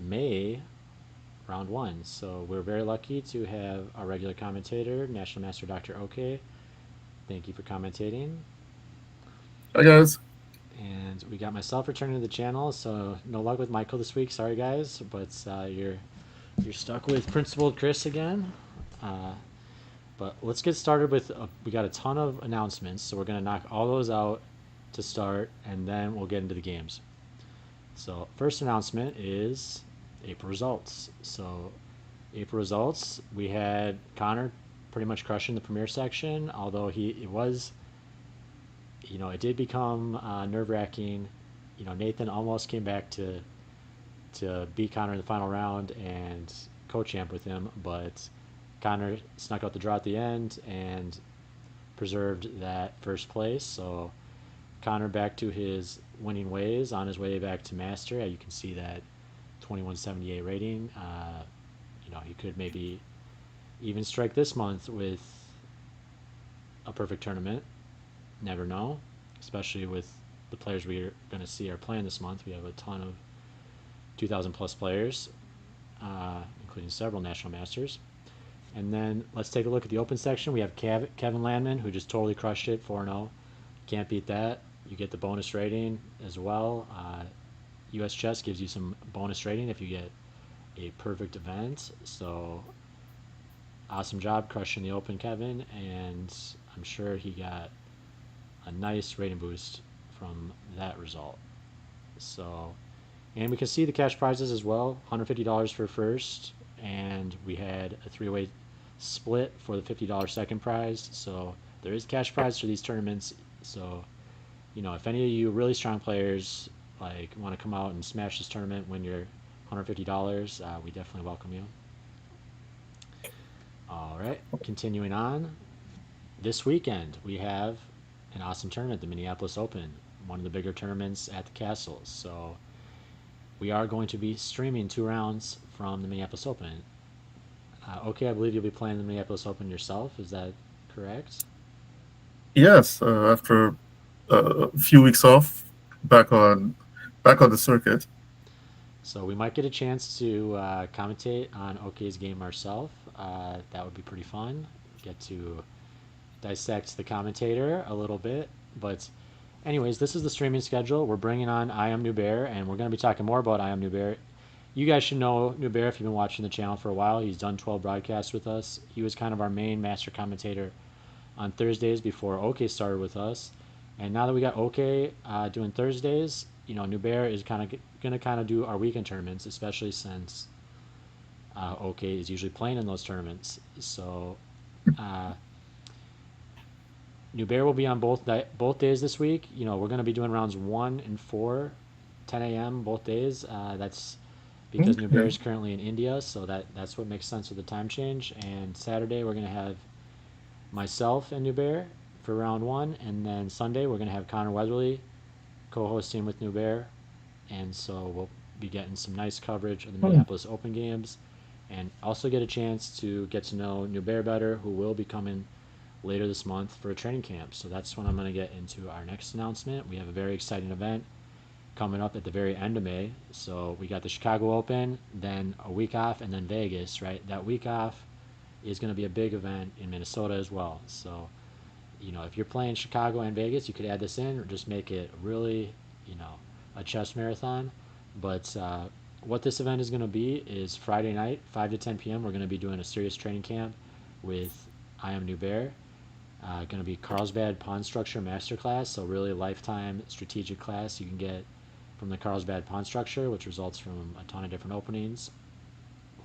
May round one. So we're very lucky to have our regular commentator, National Master Dr. Oke. Thank you for commentating. Hi guys. And we got myself returning to the channel, so no luck with Michael this week. Sorry guys, but you're stuck with Principal Chris again. Uh, but let's get started with we got a ton of announcements, so we're gonna knock all those out to start, and then we'll get into the games. So first announcement is April results. So April results, we had Connor pretty much crushing the premier section, although it was, it did become nerve wracking. Nathan almost came back to beat Connor in the final round and co-champ with him, but Connor snuck out the draw at the end and preserved that first place. So Connor back to his winning ways on his way back to master. You can see that 2178 rating. He could maybe even strike this month with a perfect tournament. Never know, especially with the players we're going to see are playing this month. We have a ton of 2,000 plus players, including several national masters. And then let's take a look at the open section. We have Kevin Landman, who just totally crushed it, 4-0. Can't beat that. You get the bonus rating as well. US Chess gives you some bonus rating if you get a perfect event. So awesome job crushing the open, Kevin. And I'm sure he got a nice rating boost from that result. So, and we can see the cash prizes as well. $150 for first, and we had a three-way split for the $50 second prize. So there is cash prize for these tournaments. So, if any of you really strong players like want to come out and smash this tournament, win your $150, we definitely welcome you. All right, continuing on. This weekend we have an awesome tournament, the Minneapolis Open, one of the bigger tournaments at the castles. So we are going to be streaming 2 rounds from the Minneapolis Open. Okay, I believe you'll be playing the Minneapolis Open yourself. Is that correct? Yes, after a few weeks off, back on back on the circuit. So we might get a chance to commentate on OK's game ourselves. That would be pretty fun. Get to dissect the commentator a little bit. But, anyways, this is the streaming schedule. We're bringing on I Am New Bear, and we're going to be talking more about I Am New Bear. You guys should know New Bear if you've been watching the channel for a while. He's done 12 broadcasts with us. He was kind of our main master commentator on Thursdays before OK started with us. And now that we got OK doing Thursdays, New Bear is kind of going to kind of do our weekend tournaments, especially since OK is usually playing in those tournaments. So uh, New Bear will be on both days this week. We're going to be doing rounds 1 and 4, 10 a.m. both days. That's because New Bear Okay. is currently in India, so that's what makes sense with the time change. And Saturday we're going to have myself and New Bear for round one, and then Sunday we're going to have Connor Weatherly co-hosting with New Bear, and so we'll be getting some nice coverage of the Oh, Minneapolis Open games, and also get a chance to get to know New Bear better, who will be coming later this month for a training camp. So that's when I'm going to get into our next announcement. We have a very exciting event coming up at the very end of May. So we got the Chicago Open, then a week off, and then Vegas, right? That week off is going to be a big event in Minnesota as well. So, if you're playing Chicago and Vegas, you could add this in or just make it really, a chess marathon. But what this event is going to be is Friday night, 5 to 10 p.m. We're going to be doing a serious training camp with I Am New Bear. Going to be Carlsbad Pawn Structure Masterclass, so really lifetime strategic class you can get from the Carlsbad Pawn Structure, which results from a ton of different openings,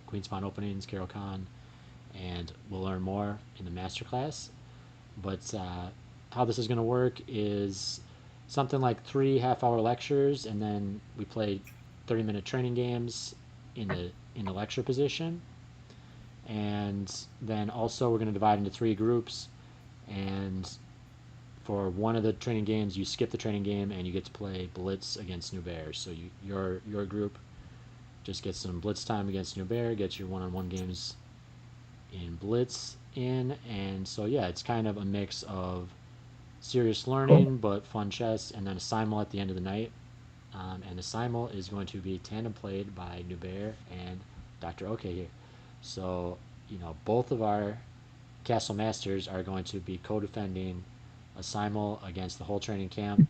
Queen's Pawn openings, Carol Khan, and we'll learn more in the masterclass. But how this is going to work is something like 3 half-hour lectures, and then we play 30-minute training games in the lecture position, and then also we're going to divide into 3 groups, and for one of the training games you skip the training game and you get to play blitz against New Bears. So your group just gets some blitz time against New Bear, gets your one-on-one games in blitz in, and so yeah, it's kind of a mix of serious cool. learning but fun chess, and then a simul at the end of the night. And the simul is going to be tandem played by Nubair and Dr. Oke here. So, both of our Castle Masters are going to be co-defending a simul against the whole training camp.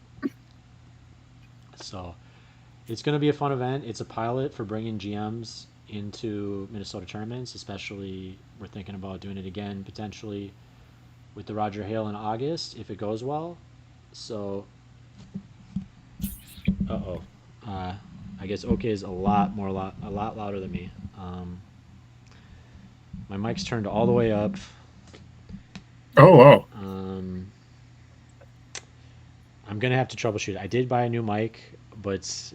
So it's going to be a fun event. It's a pilot for bringing GMs into Minnesota tournaments, especially we're thinking about doing it again potentially with the Roger Hale in August if it goes well. So, uh-oh. I guess OK is a lot louder than me. My mic's turned all the way up. Oh wow. I'm gonna have to troubleshoot. I did buy a new mic, but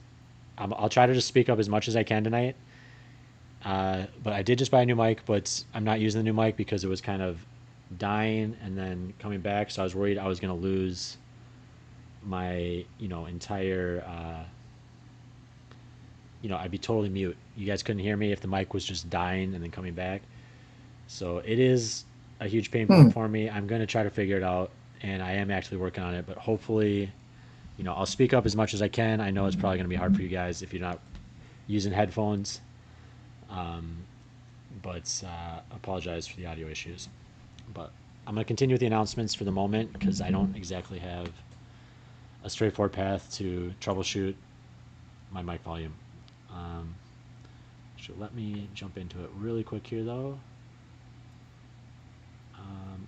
I'll try to just speak up as much as I can tonight. But I did just buy a new mic, but I'm not using the new mic because it was kind of dying and then coming back. So I was worried I was gonna lose my entire. I'd be totally mute. You guys couldn't hear me if the mic was just dying and then coming back. So it is a huge pain point Hmm. for me. I'm gonna try to figure it out, and I am actually working on it. But hopefully, I'll speak up as much as I can. I know it's probably gonna be hard for you guys if you're not using headphones. Um, but apologize for the audio issues. But I'm gonna continue with the announcements for the moment because I don't exactly have a straightforward path to troubleshoot my mic volume. Um, so let me jump into it really quick here though.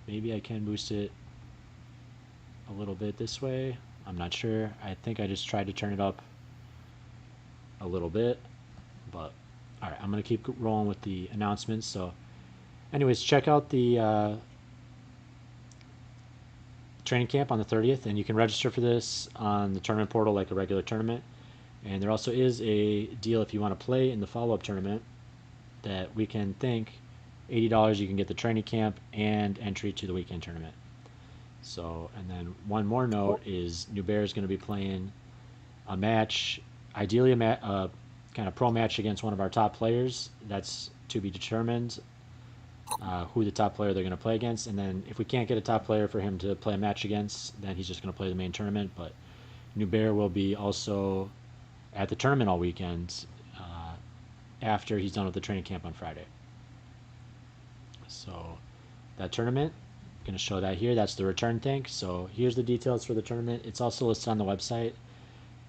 Maybe I can boost it a little bit this way. I'm not sure. I think I just tried to turn it up a little bit, but all right, I'm gonna keep rolling with the announcements. So, anyways, check out the training camp on the 30th, and you can register for this on the tournament portal like a regular tournament. And there also is a deal if you want to play in the follow-up tournament that weekend think $80 you can get the training camp and entry to the weekend tournament. So, and then one more note is New Bear is going to be playing a match, ideally a kind of pro match against one of our top players. That's to be determined who the top player they're going to play against. And then if we can't get a top player for him to play a match against, then he's just going to play the main tournament. But New Bear will be also at the tournament all weekend after he's done with the training camp on Friday. So that tournament, I'm going to show that here. That's the return think. So here's the details for the tournament. It's also listed on the website.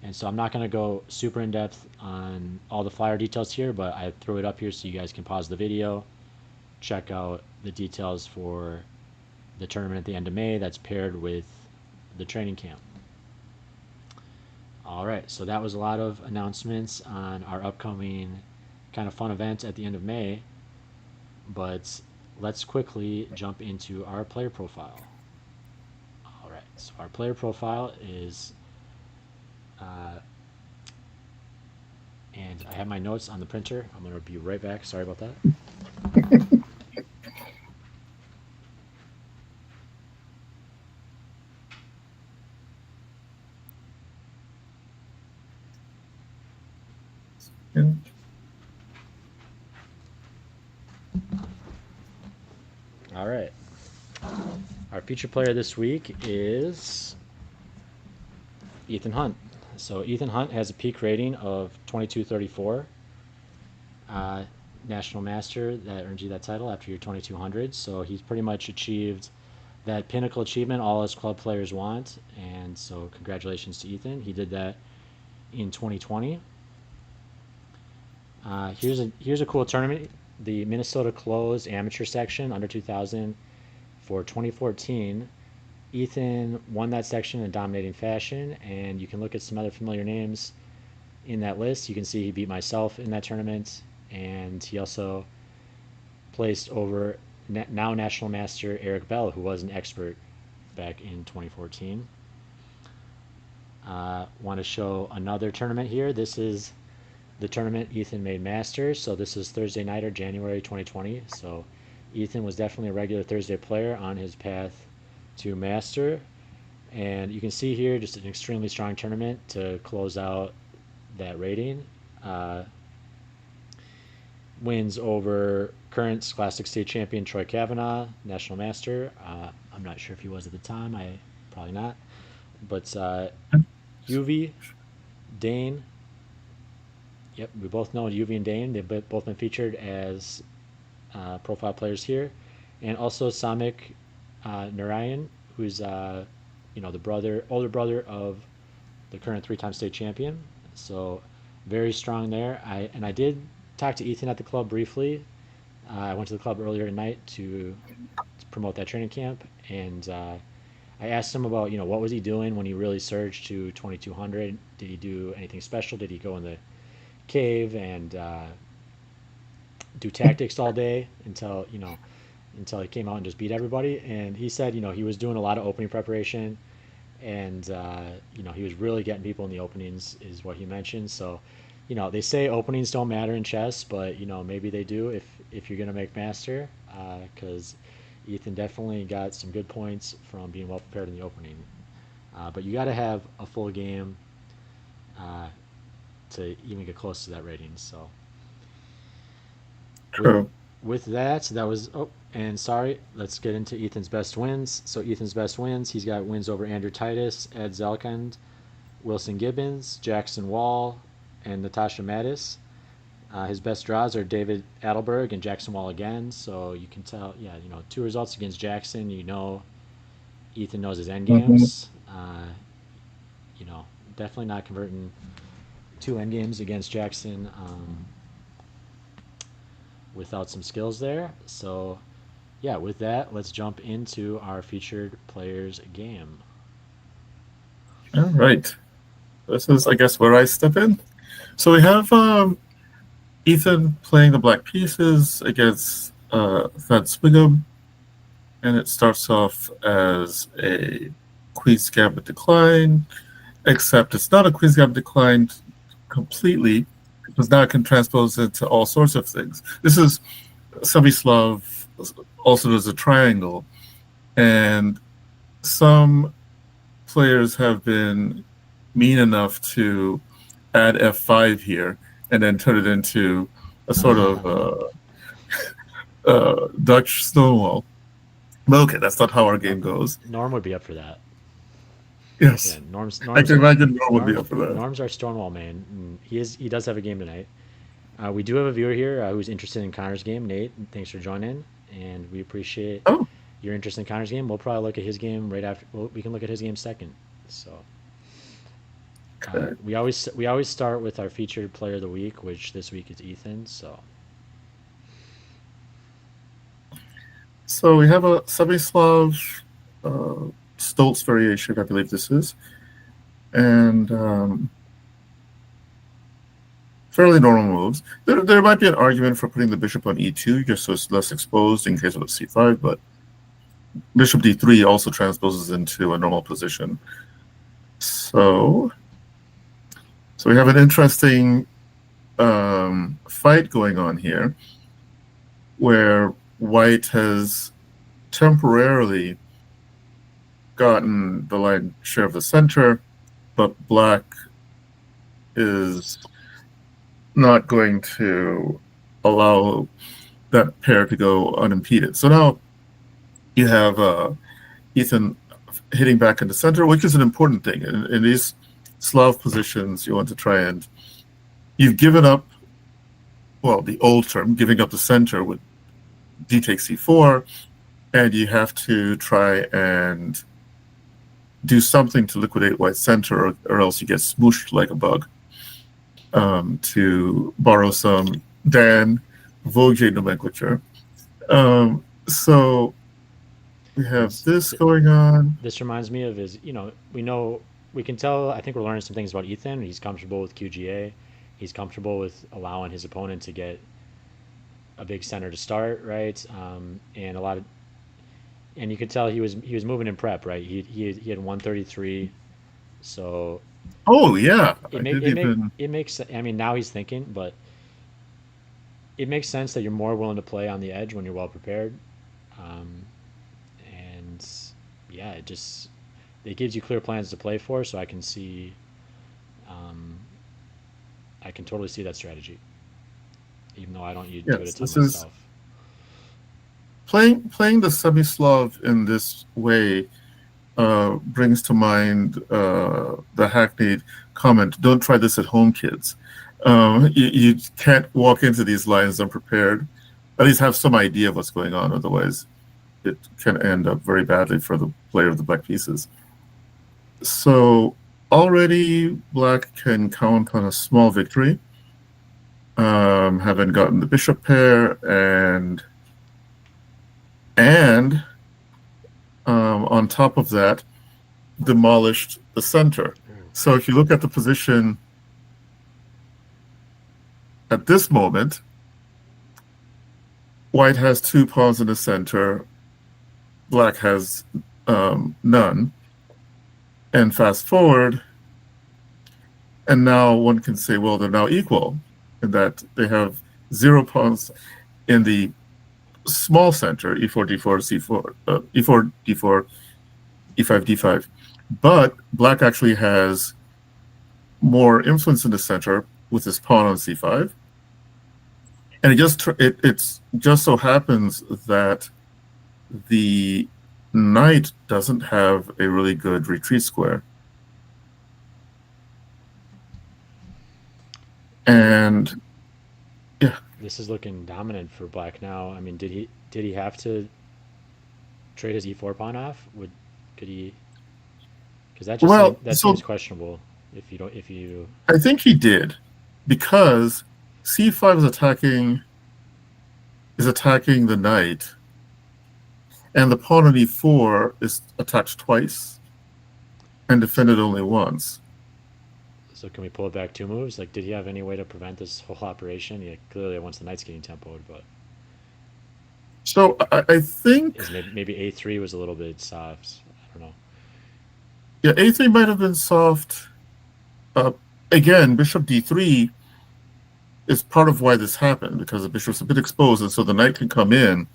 And so I'm not going to go super in depth on all the flyer details here, but I threw it up here so you guys can pause the video, check out the details for the tournament at the end of May that's paired with the training camp. All right, so that was a lot of announcements on our upcoming kind of fun event at the end of May, but let's quickly jump into our player profile. All right, so our player profile is, and I have my notes on the printer. I'm going to be right back. Sorry about that. Yeah. All right. Our featured player this week is Ethan Hunt. So Ethan Hunt has a peak rating of 2234. National Master that earns you that title after your 2200. So he's pretty much achieved that pinnacle achievement all his club players want. And so congratulations to Ethan. He did that in 2020. Here's a cool tournament. The Minnesota Closed Amateur Section under 2000 for 2014. Ethan won that section in dominating fashion, and you can look at some other familiar names in that list. You can see he beat myself in that tournament, and he also placed over now National Master Eric Bell, who was an expert back in 2014. Want to show another tournament here. This is the tournament Ethan made Master. So this is Thursday nighter, January 2020. So Ethan was definitely a regular Thursday player on his path to Master. And you can see here just an extremely strong tournament to close out that rating. Wins over current Scholastic State champion Troy Kavanaugh, National Master. I'm not sure if he was at the time. Probably not. But UV, Dane, Yep, we both know Yuvi and Dane. They've both been featured as profile players here, and also Samik Narayan, who's the older brother of the current three-time state champion. So very strong there. I did talk to Ethan at the club briefly. I went to the club earlier tonight to promote that training camp, and I asked him about what was he doing when he really surged to 2200. Did he do anything special? Did he go in the cave and do tactics all day until he came out and just beat everybody? And he said he was doing a lot of opening preparation, and he was really getting people in the openings, is what he mentioned. So they say openings don't matter in chess, but maybe they do if you're gonna make master, because Ethan definitely got some good points from being well prepared in the opening. But you got to have a full game uh, to even get close to that rating. So with True. that was and sorry, let's get into Ethan's best wins. So Ethan's best wins, he's got wins over Andrew Titus, Ed Zelkand, Wilson Gibbons, Jackson Wall, and Natasha Mattis. His best draws are David Adelberg and Jackson Wall again. So you can tell, yeah, two results against Jackson. Ethan knows his end Mhm. games. Definitely not converting two end games against Jackson without some skills there. So, yeah, with that, let's jump into our featured players game. All right. This is, I guess, where I step in. So we have Ethan playing the black pieces against Thad Swigum, and it starts off as a Queen's Gambit decline, except it's not a Queen's Gambit decline completely, because now it can transpose into all sorts of things. This is Semislav, also known as a triangle, and some players have been mean enough to add F5 here and then turn it into a sort of Dutch Stonewall. But okay, that's not how our game goes. Norm would be up for that. Yeah, Yes, Norm's I Norm's can imagine Norm would be Norm up for that. Norm's our Stonewall man. He does have a game tonight. We do have a viewer here who's interested in Connor's game. Nate, thanks for joining, and we appreciate Oh, your interest in Connor's game. We'll probably look at his game right after. We can look at his game second. So okay. we always start with our featured player of the week, which this week is Ethan. So So we have a Semislav Stoltz variation, I believe this is, and fairly normal moves. There might be an argument for putting the bishop on e2 just so it's less exposed in case of a c5, but bishop d3 also transposes into a normal position. So we have an interesting fight going on here where white has temporarily gotten the lion's share of the center, but black is not going to allow that pair to go unimpeded. So now you have Ethan hitting back in the center, which is an important thing. In these Slav positions, you want to try and you've given up, well, the old term, giving up the center with d takes c4, and you have to try and do something to liquidate white's center, or else you get smooshed like a bug. To borrow some Dan Vogel nomenclature. So we have this going on. this reminds me of his. We can tell. I think we're learning some things about Ethan. He's comfortable with QGA. He's comfortable with allowing his opponent to get a big center to start, right? And you could tell he was moving in prep, right? He had 133, so Oh yeah, it I make did it make even. it makes. I mean, now he's thinking, but it makes sense that you're more willing to play on the edge when you're well prepared, um, and yeah, it gives you clear plans to play for. So um, I can totally see that strategy, even though I don't do it a Yes, ton this is myself. playing the Semislav in this way brings to mind the hackneyed comment, "Don't try this at home, kids." You can't walk into these lines unprepared. At least have some idea of what's going on. Otherwise, it can end up very badly for the player of the black pieces. So already black can count on a small victory, having gotten the bishop pair and on top of that, demolished the center. So if you look at the position at this moment, white has 2 pawns in the center, black has none. And fast forward, and now one can say, well, they're now equal, in that they have 0 pawns in the small center, e4, d4, c4, e4, d4, e5, d5. But black actually has more influence in the center with his pawn on c5. And it just so happens that the knight doesn't have a really good retreat square. And yeah. This is looking dominant for black now. I mean, did he have to trade his e4 pawn off? Could he? Because seems questionable. If you. I think he did, because c5 is attacking the knight, and the pawn on e4 is attacked twice and defended only once. So can we pull it back 2 moves? Like, did he have any way to prevent this whole operation? Yeah, clearly once the knight's getting tempoed, but. So I think maybe a3 was a little bit soft. I don't know. Yeah, a3 might have been soft. Again, bishop d3 is part of why this happened, because the bishop's a bit exposed, and so the knight can come in,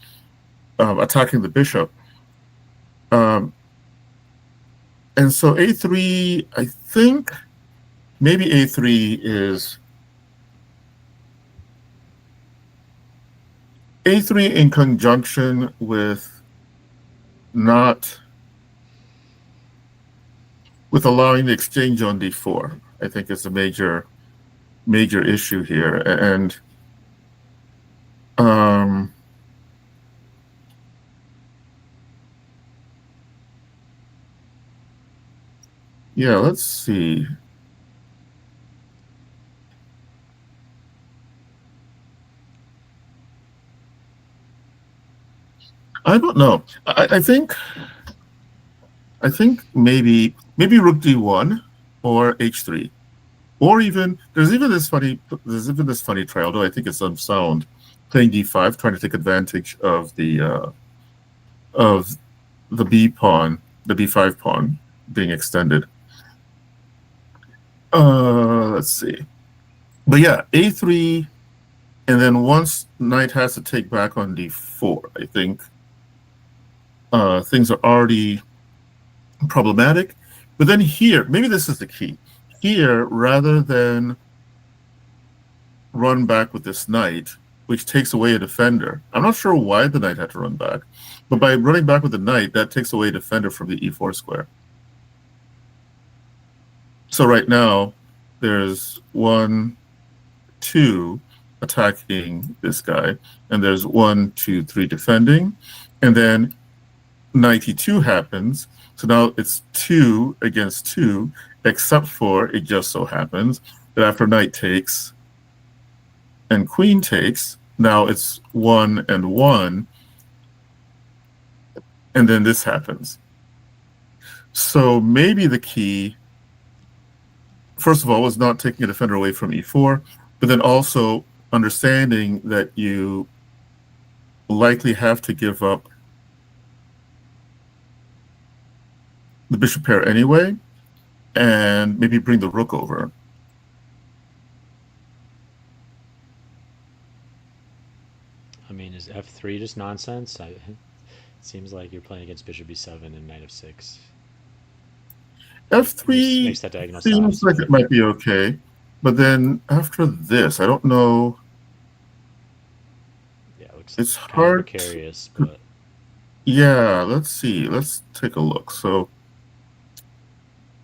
attacking the bishop. And so a3, I think maybe a3 is a3 in conjunction with allowing the exchange on d4, I think is a major issue here. And yeah, let's see. I don't know. I think maybe rook d1 or h3, or even there's even this funny try, although I think it's unsound, playing d5, trying to take advantage of the b pawn, the b5 pawn being extended. Let's see. But yeah, a3, and then once knight has to take back on d4, I think things are already problematic. But then here, maybe this is the key. Here, rather than run back with this knight, which takes away a defender, I'm not sure why the knight had to run back, but by running back with the knight, that takes away a defender from the e4 square. So right now, there's 1, 2 attacking this guy, and there's 1, 2, 3 defending, and then knight e2 happens. So now it's 2 against 2, except for it just so happens that after knight takes and queen takes, now it's 1 and 1, and then this happens. So maybe the key, first of all, was not taking a defender away from e4, but then also understanding that you likely have to give up the bishop pair anyway, and maybe bring the rook over. I mean, is f3 just nonsense? It seems like you're playing against bishop b7 and knight f6. f3 makes that diagonal seems like it might be okay, but then after this, I don't know. Yeah, it looks it's kind hard. Of precarious, but yeah, let's see. Let's take a look. So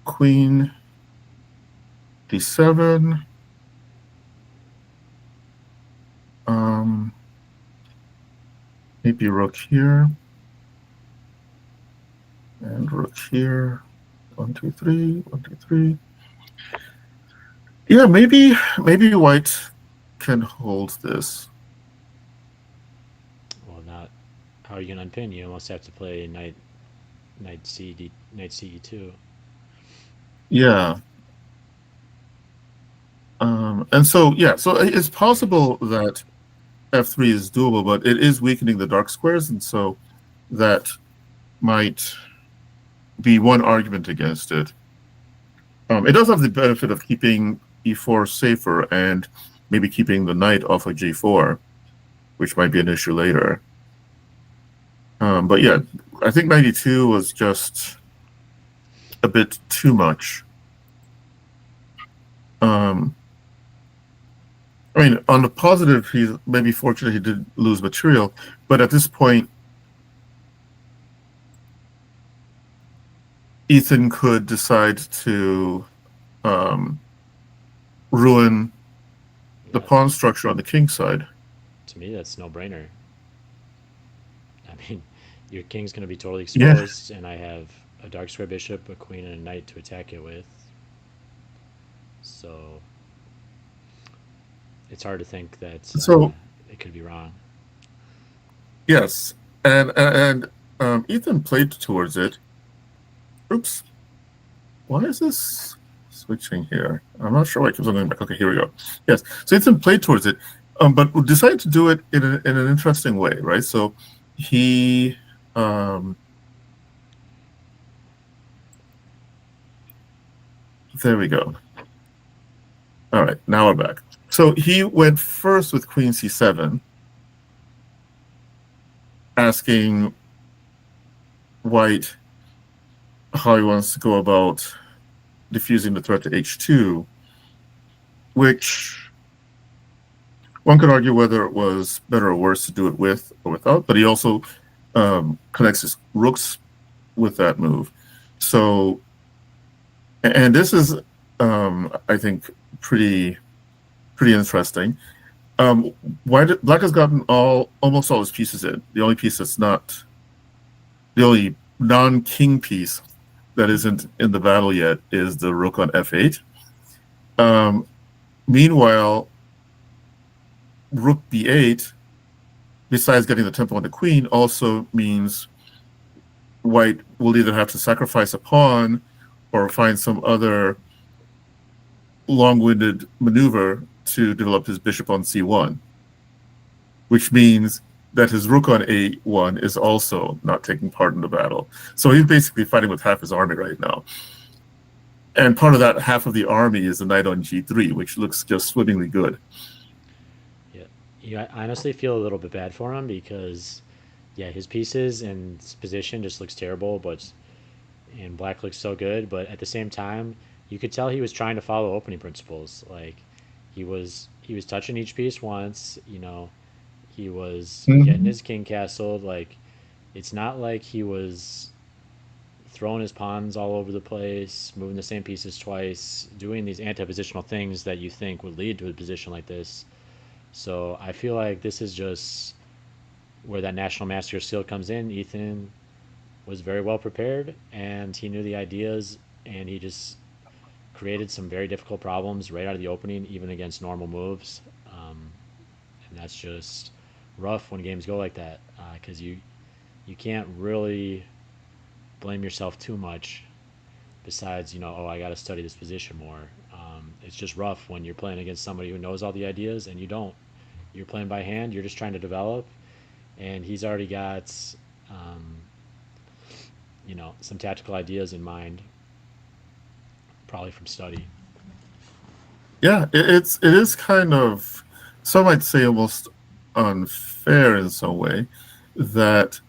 queen d7, Maybe rook here. And rook here. 1, 2, 3. 1, 2, 3. Yeah, maybe white can hold this. Well, not. How are you gonna unpin? You almost have to play knight ce2. Yeah. And so it's possible that f3 is doable, but it is weakening the dark squares, and so that might be one argument against it. It does have the benefit of keeping e4 safer and maybe keeping the knight off of g4, which might be an issue later. But yeah, I think 92 was just a bit too much. I mean, on the positive, he's maybe fortunate he did lose material, but at this point, Ethan could decide to ruin the pawn structure on the king side. To me, that's no brainer. I mean, your king's going to be totally exposed, and I have a dark square bishop, a queen, and a knight to attack it with. So it's hard to think that it could be wrong. Yes, and Ethan played towards it. Oops, why is this switching here? I'm not sure why it keeps on going back. Okay, here we go. Yes, so Ethan played towards it, but decided to do it in an interesting way, right? So he there we go. All right, now we're back. So he went first with queen c7, asking white how he wants to go about diffusing the threat to h2, which one could argue whether it was better or worse to do it with or without, but he also connects his rooks with that move. So, and this is, I think, pretty interesting. Black has gotten almost all his pieces in. The only piece that's not, the only non-king piece that isn't in the battle yet is the rook on f8. Meanwhile, rook b8, besides getting the tempo on the queen, also means white will either have to sacrifice a pawn or find some other long-winded maneuver to develop his bishop on c1, which means that his rook on a1 is also not taking part in the battle. So he's basically fighting with half his army right now. And part of that half of the army is the knight on g3, which looks just swimmingly good. Yeah, I honestly feel a little bit bad for him because, yeah, his pieces and his position just looks terrible, and black looks so good. But at the same time, you could tell he was trying to follow opening principles. Like he was touching each piece once, he was getting his king castled. Like it's not like he was throwing his pawns all over the place, moving the same pieces twice, doing these anti-positional things that you think would lead to a position like this. So I feel like this is just where that national master skill comes in. Ethan was very well prepared, and he knew the ideas, and he just created some very difficult problems right out of the opening, even against normal moves. And that's just rough when games go like that, because you can't really blame yourself too much. Besides, oh, I got to study this position more. It's just rough when you're playing against somebody who knows all the ideas and you don't. You're playing by hand. You're just trying to develop, and he's already got, some tactical ideas in mind, probably from study. Yeah, it is kind of, some might say almost unfair in some way that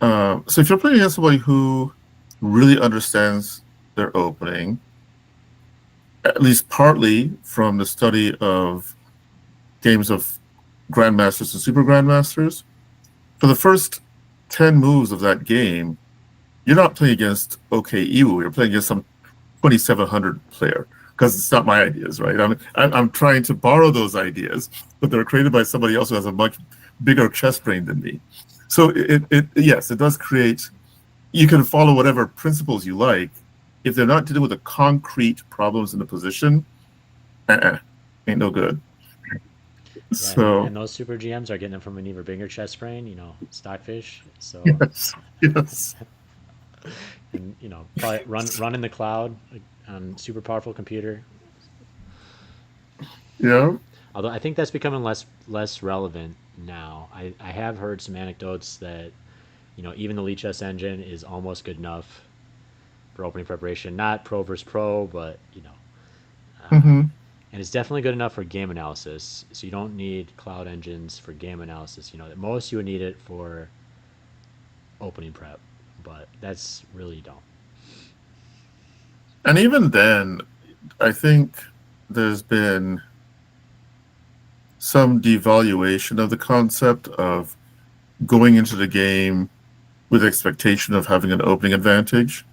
so if you're playing against somebody who really understands their opening, at least partly from the study of games of grandmasters and super grandmasters, for the first 10 moves of that game, you're not playing against Okechukwu, you're playing against some 2700 player because it's not my ideas, right? I'm trying to borrow those ideas, but they're created by somebody else who has a much bigger chess brain than me. So yes, it does create. You can follow whatever principles you like. If they're not to do with the concrete problems in the position, ain't no good. Yeah, So and those super GMs are getting them from an even bigger chest brain, Stockfish. So, yes, yes, and probably run in the cloud, like, on super powerful computer. yeah. Although I think that's becoming less relevant now. I have heard some anecdotes that even the Lead Chess engine is almost good enough for opening preparation. Not pro versus pro, but Mm-hmm. and it's definitely good enough for game analysis. So you don't need cloud engines for game analysis. At most you would need it for opening prep, but that's really dumb. And even then, I think there's been some devaluation of the concept of going into the game with expectation of having an opening advantage.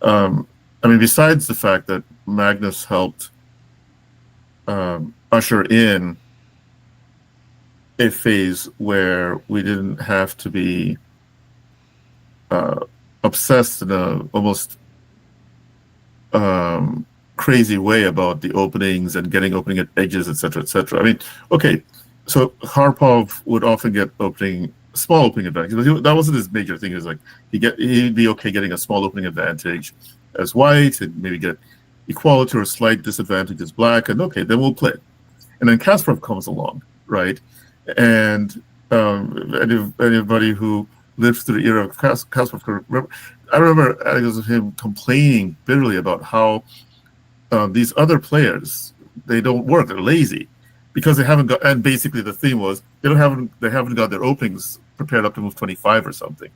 I mean, besides the fact that Magnus helped usher in a phase where we didn't have to be uh, obsessed in a almost crazy way about the openings and getting opening at edges, etc., etc. I mean, okay, so Harpov would often get small opening advantage. That wasn't his major thing. It was like he'd be okay getting a small opening advantage as white and maybe get equality or a slight disadvantage as black, and okay, then we'll play. And then Kasparov comes along, right? And anybody who lived through the era of Kasparov, I remember him complaining bitterly about how these other players, they don't work, they're lazy because they haven't got. And basically, the theme was they haven't got their openings prepared up to move 25 or something,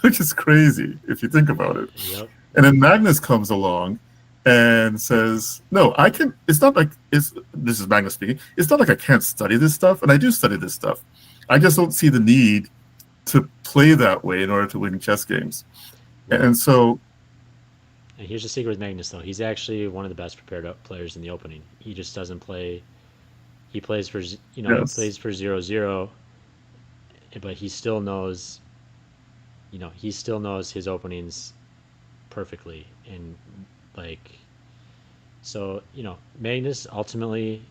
which is crazy if you think about it. Yep. And then Magnus comes along and says, "No, I can. It's not like it's. This is Magnus speaking. It's not like I can't study this stuff, and I do study this stuff. I just don't see the need to play that way in order to win chess games." Well, And so, and here's the secret with Magnus, though. He's actually one of the best prepared players in the opening. He just doesn't play. He plays for he yes, plays for 0-0, but he still knows his openings perfectly, and like Magnus ultimately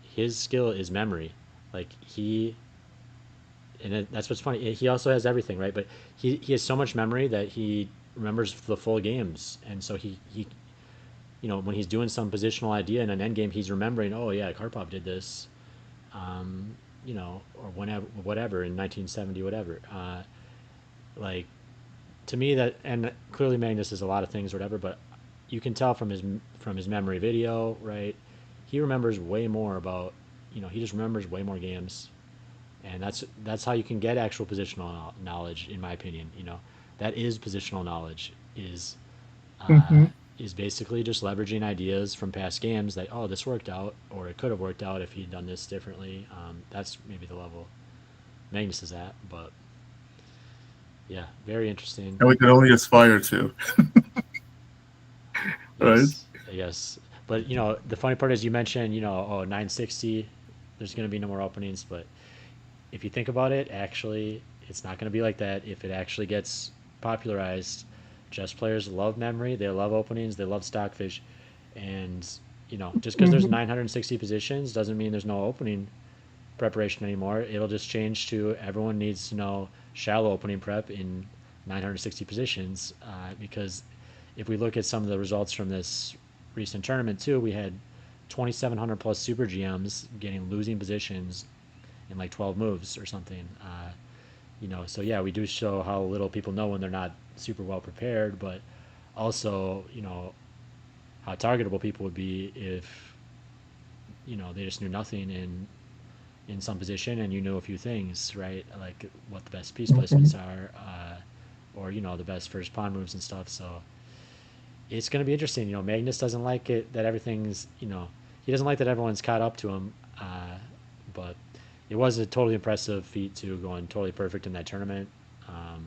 his skill is memory. Like that's what's funny. He also has everything, right? But he has so much memory that he remembers the full games, and so he when he's doing some positional idea in an end game, he's remembering, oh yeah, Karpov did this, or whatever in 1970, whatever. Like to me that, and clearly Magnus is a lot of things, or whatever, but you can tell from his memory video, right? He remembers way more about, he just remembers way more games, and that's how you can get actual positional knowledge, in my opinion. That is positional knowledge, uh, mm-hmm. is basically just leveraging ideas from past games that, oh, this worked out, or it could have worked out if he'd done this differently. That's maybe the level Magnus is at, but yeah, very interesting. And we can only aspire to, right? Yes, yes. But the funny part is you mentioned, 960. There's going to be no more openings, but if you think about it, actually, it's not going to be like that. If it actually gets popularized, chess players love memory. They love openings. They love stockfish, and just because there's Mm-hmm. 960 positions doesn't mean there's no opening preparation anymore. It'll just change to everyone needs to know shallow opening prep in 960 positions, because if we look at some of the results from this recent tournament too, we had 2,700 plus super GMs getting losing positions in like 12 moves or something. So yeah, we do show how little people know when they're not super well prepared, but also how targetable people would be if they just knew nothing in some position and you knew a few things, right? Like what the best piece Mm-hmm. placements are, or the best first pawn moves and stuff. So it's going to be interesting. Magnus doesn't like it that everything's, he doesn't like that everyone's caught up to him. But it was a totally impressive feat too, going totally perfect in that tournament. Um,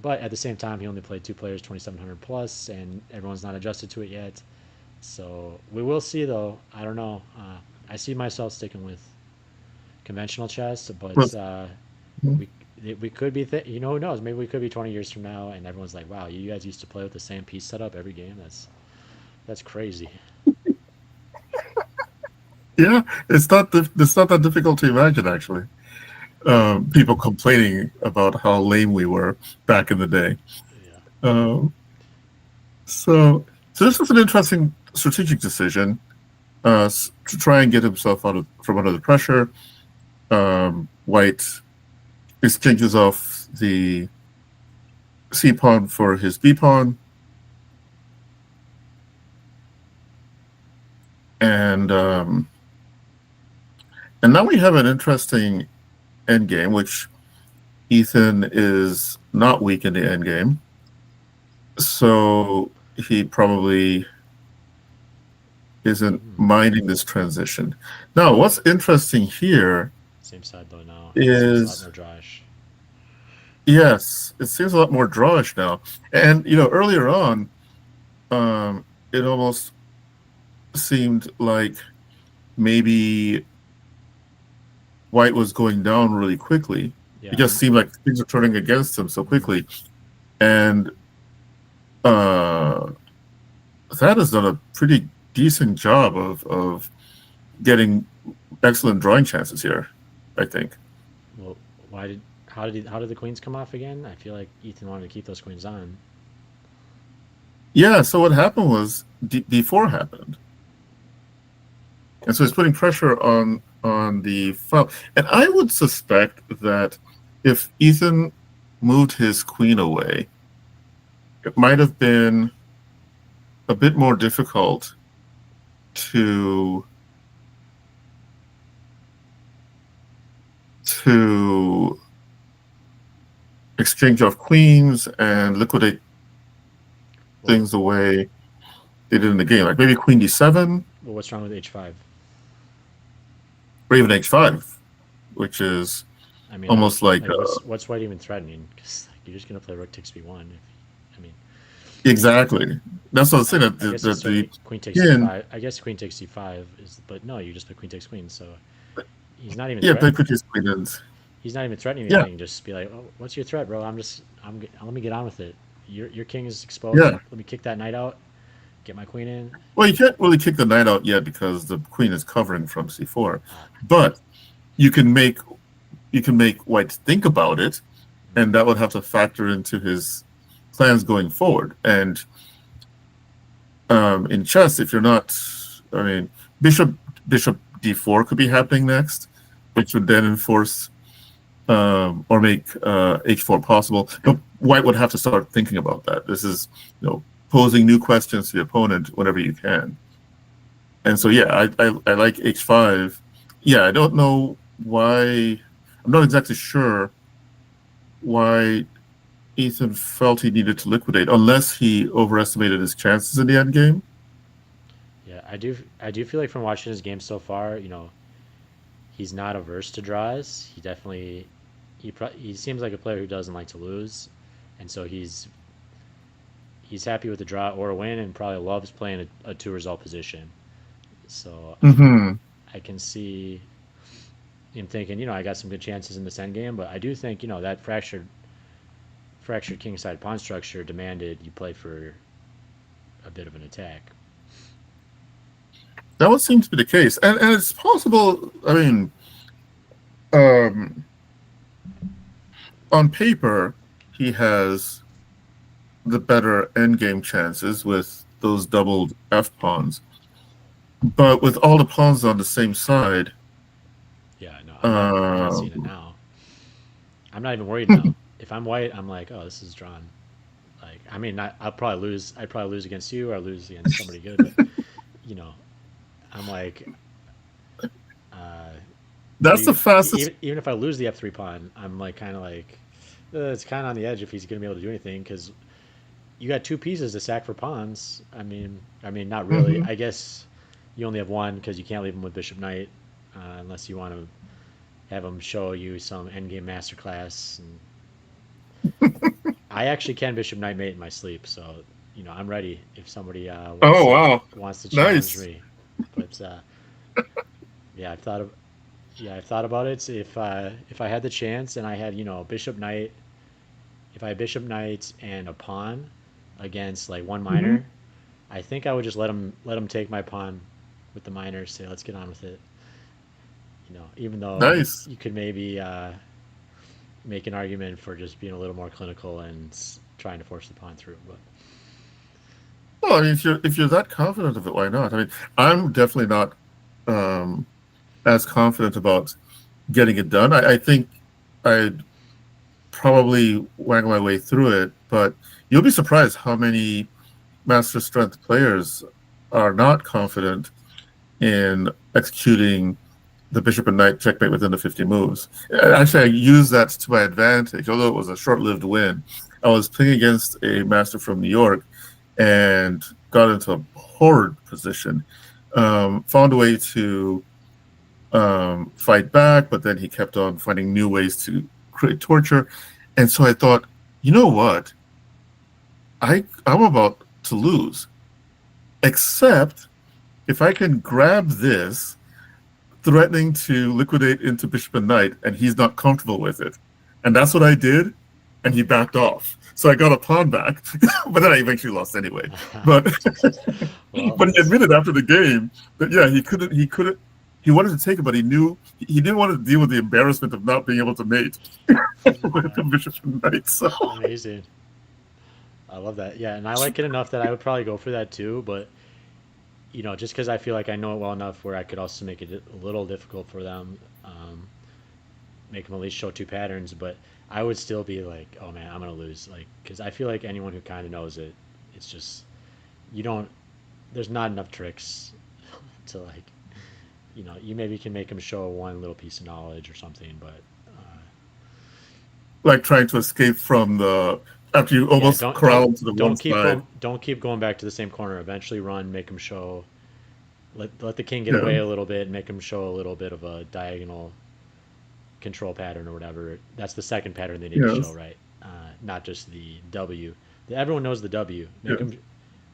But at the same time, he only played two players 2,700 plus, and everyone's not adjusted to it yet. So we will see, though. I don't know. I see myself sticking with conventional chess, but But we we could be, who knows? Maybe we could be 20 years from now, and everyone's like, "Wow, you guys used to play with the same piece setup every game. That's crazy." yeah, it's not that difficult to imagine actually. People complaining about how lame we were back in the day. Yeah. Um, so this was an interesting strategic decision to try and get himself out of from under the pressure. White exchanges off the C pawn for his B pawn, and now we have an interesting endgame, which Ethan is not weak in the endgame, so he probably isn't Hmm. minding this transition. Now, what's interesting here Same side though now. It seems a lot is more drawish. yes, it seems a lot more drawish now. And earlier on, it almost seemed like maybe White was going down really quickly. It Yeah. just seemed like things were turning against him so quickly, and uh, that has done a pretty decent job of getting excellent drawing chances here, I think. Well, why did how did the queens come off again? I feel like Ethan wanted to keep those queens on. Yeah, so what happened was D4 happened. And so it's putting pressure on the file. And I would suspect that if Ethan moved his queen away, it might have been a bit more difficult to exchange off queens and liquidate Well, things the way they did in the game. Like maybe queen d7 what's wrong with H5? or even h5, which is I mean, almost like what's White even threatening? Because like, you're just gonna play Rook takes B1. If I mean, exactly. That's what I was saying. I guess he's That the threatening Queen takes pin, C5. I guess Queen takes C5 is, but no, you just play Queen takes Queen. So he's not even yeah, threat. play pretty queen. He's not even threatening Yeah, anything. Just be like, oh, what's your threat, bro? Let me get on with it. Your king is exposed. yeah. Let me kick that knight out. Get my queen in. Well, you can't really kick the knight out yet because the queen is covering from c4. Oh, But you can make White think about it, and that would have to factor into his plans going forward. And in chess, if you're not, I mean, bishop d4 could be happening next, which would then enforce or make h4 possible. White would have to start thinking about that. This is posing new questions to the opponent whenever you can. And so yeah, I like h5. Yeah, I don't know why. I'm not exactly sure why Ethan felt he needed to liquidate, unless he overestimated his chances in the end game. yeah, I do feel like from watching his game so far, he's not averse to draws. He seems like a player who doesn't like to lose, and so he's happy with a draw or a win, and probably loves playing a two result position. So Mm-hmm. I can see him thinking, I got some good chances in this end game, but I do think that fractured kingside pawn structure demanded you play for a bit of an attack. That would seem to be the case, and it's possible. I mean, um, on paper, he has the better endgame chances with those doubled f pawns, but with all the pawns on the same side, Yeah, no, I'm not uh, seeing it now. I'm not even worried now. If I'm White, I'm like, oh, this is drawn. Like, I mean, I'll probably lose. I'd probably lose against you, or I'll lose against somebody good. But you know, I'm like, uh, that's the fastest. even if I lose the f3 pawn, I'm like kind of like, it's kind of on the edge if he's gonna be able to do anything because you got two pieces to sack for pawns. I mean, not really. Mhm. I guess you only have one because you can't leave him with bishop knight unless you want to have him show you some endgame masterclass. And I actually can bishop knight mate in my sleep, so I'm ready if somebody Oh wow, wants to challenge nice. me. But yeah, I've thought about it. If I had the chance and I had bishop knight, if I had bishop knight and a pawn against like one Hmm. miner, I think I would just let him take my pawn with the miners. Say let's get on with it. Even though Nice. you could maybe make an argument for just being a little more clinical and trying to force the pawn through. But Well, I mean, if you're that confident of it, why not? I mean, I'm definitely not um, as confident about getting it done. I think I'd probably waggle my way through it, but you'll be surprised how many master strength players are not confident in executing the bishop and knight checkmate within the 50 moves. Actually, I used that to my advantage, although it was a short-lived win. I was playing against a master from New York and got into a horrid position. Found a way to fight back, but then he kept on finding new ways to create torture. And so I thought, you know what? I'm about to lose, except if I can grab this, threatening to liquidate into bishop and knight, and he's not comfortable with it. And that's what I did, and he backed off. So I got a pawn back, but then I eventually lost anyway. But well, but he admitted after the game that yeah, he couldn't he wanted to take it, but he knew he didn't want to deal with the embarrassment of not being able to mate with the bishop and knight. So amazing. I love that. Yeah, and I like it enough that I would probably go for that too. But just because I feel like I know it well enough, where I could also make it a little difficult for them, make them at least show two patterns. But I would still be like, oh man, I'm gonna lose. Like, because I feel like anyone who kind of knows it, it's just you don't. There's not enough tricks to like, you maybe can make them show one little piece of knowledge or something, but like trying to escape from the after you yeah, almost corral to the one side. don't keep going back to the same corner. Eventually, run, make them show. Let the king get Yeah. away a little bit, and make him show a little bit of a diagonal control pattern or whatever. That's the second pattern they need to show, Yes. right? Not just the W. Everyone knows the W. Yeah.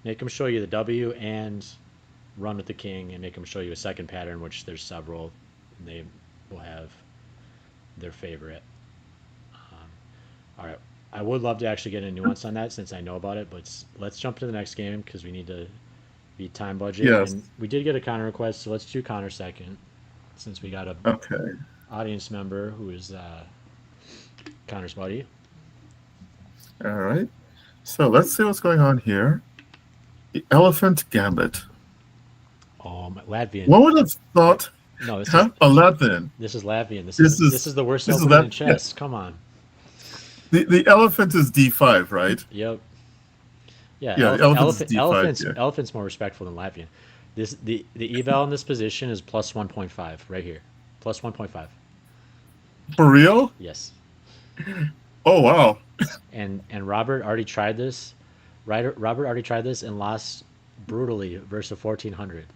Make them show you the W and run with the king, and make them show you a second pattern, which there's several. And they will have their favorite. All right. I would love to actually get a nuance on that since I know about it, but let's jump to the next game because we need to beat time budget. Yes. And we did get a Connor request, so let's do Connor second since we got a Okay. audience member who is Connor's buddy. All right. So let's see what's going on here. The Elephant Gambit. Latvian. One would have thought, No, this huh? A Latvian. is Latvian. This This is the worst is opening in Lat. chess. Come on. The elephant is D5, right? Yep. Yeah. Yeah, the elephant is D5. Yeah. Elephant's more respectful than Latvian. The eval in this position is plus 1.5 right here. Plus 1.5. For real? Yes. Oh wow. And Robert already tried this. Robert already tried this and lost brutally versus 1400.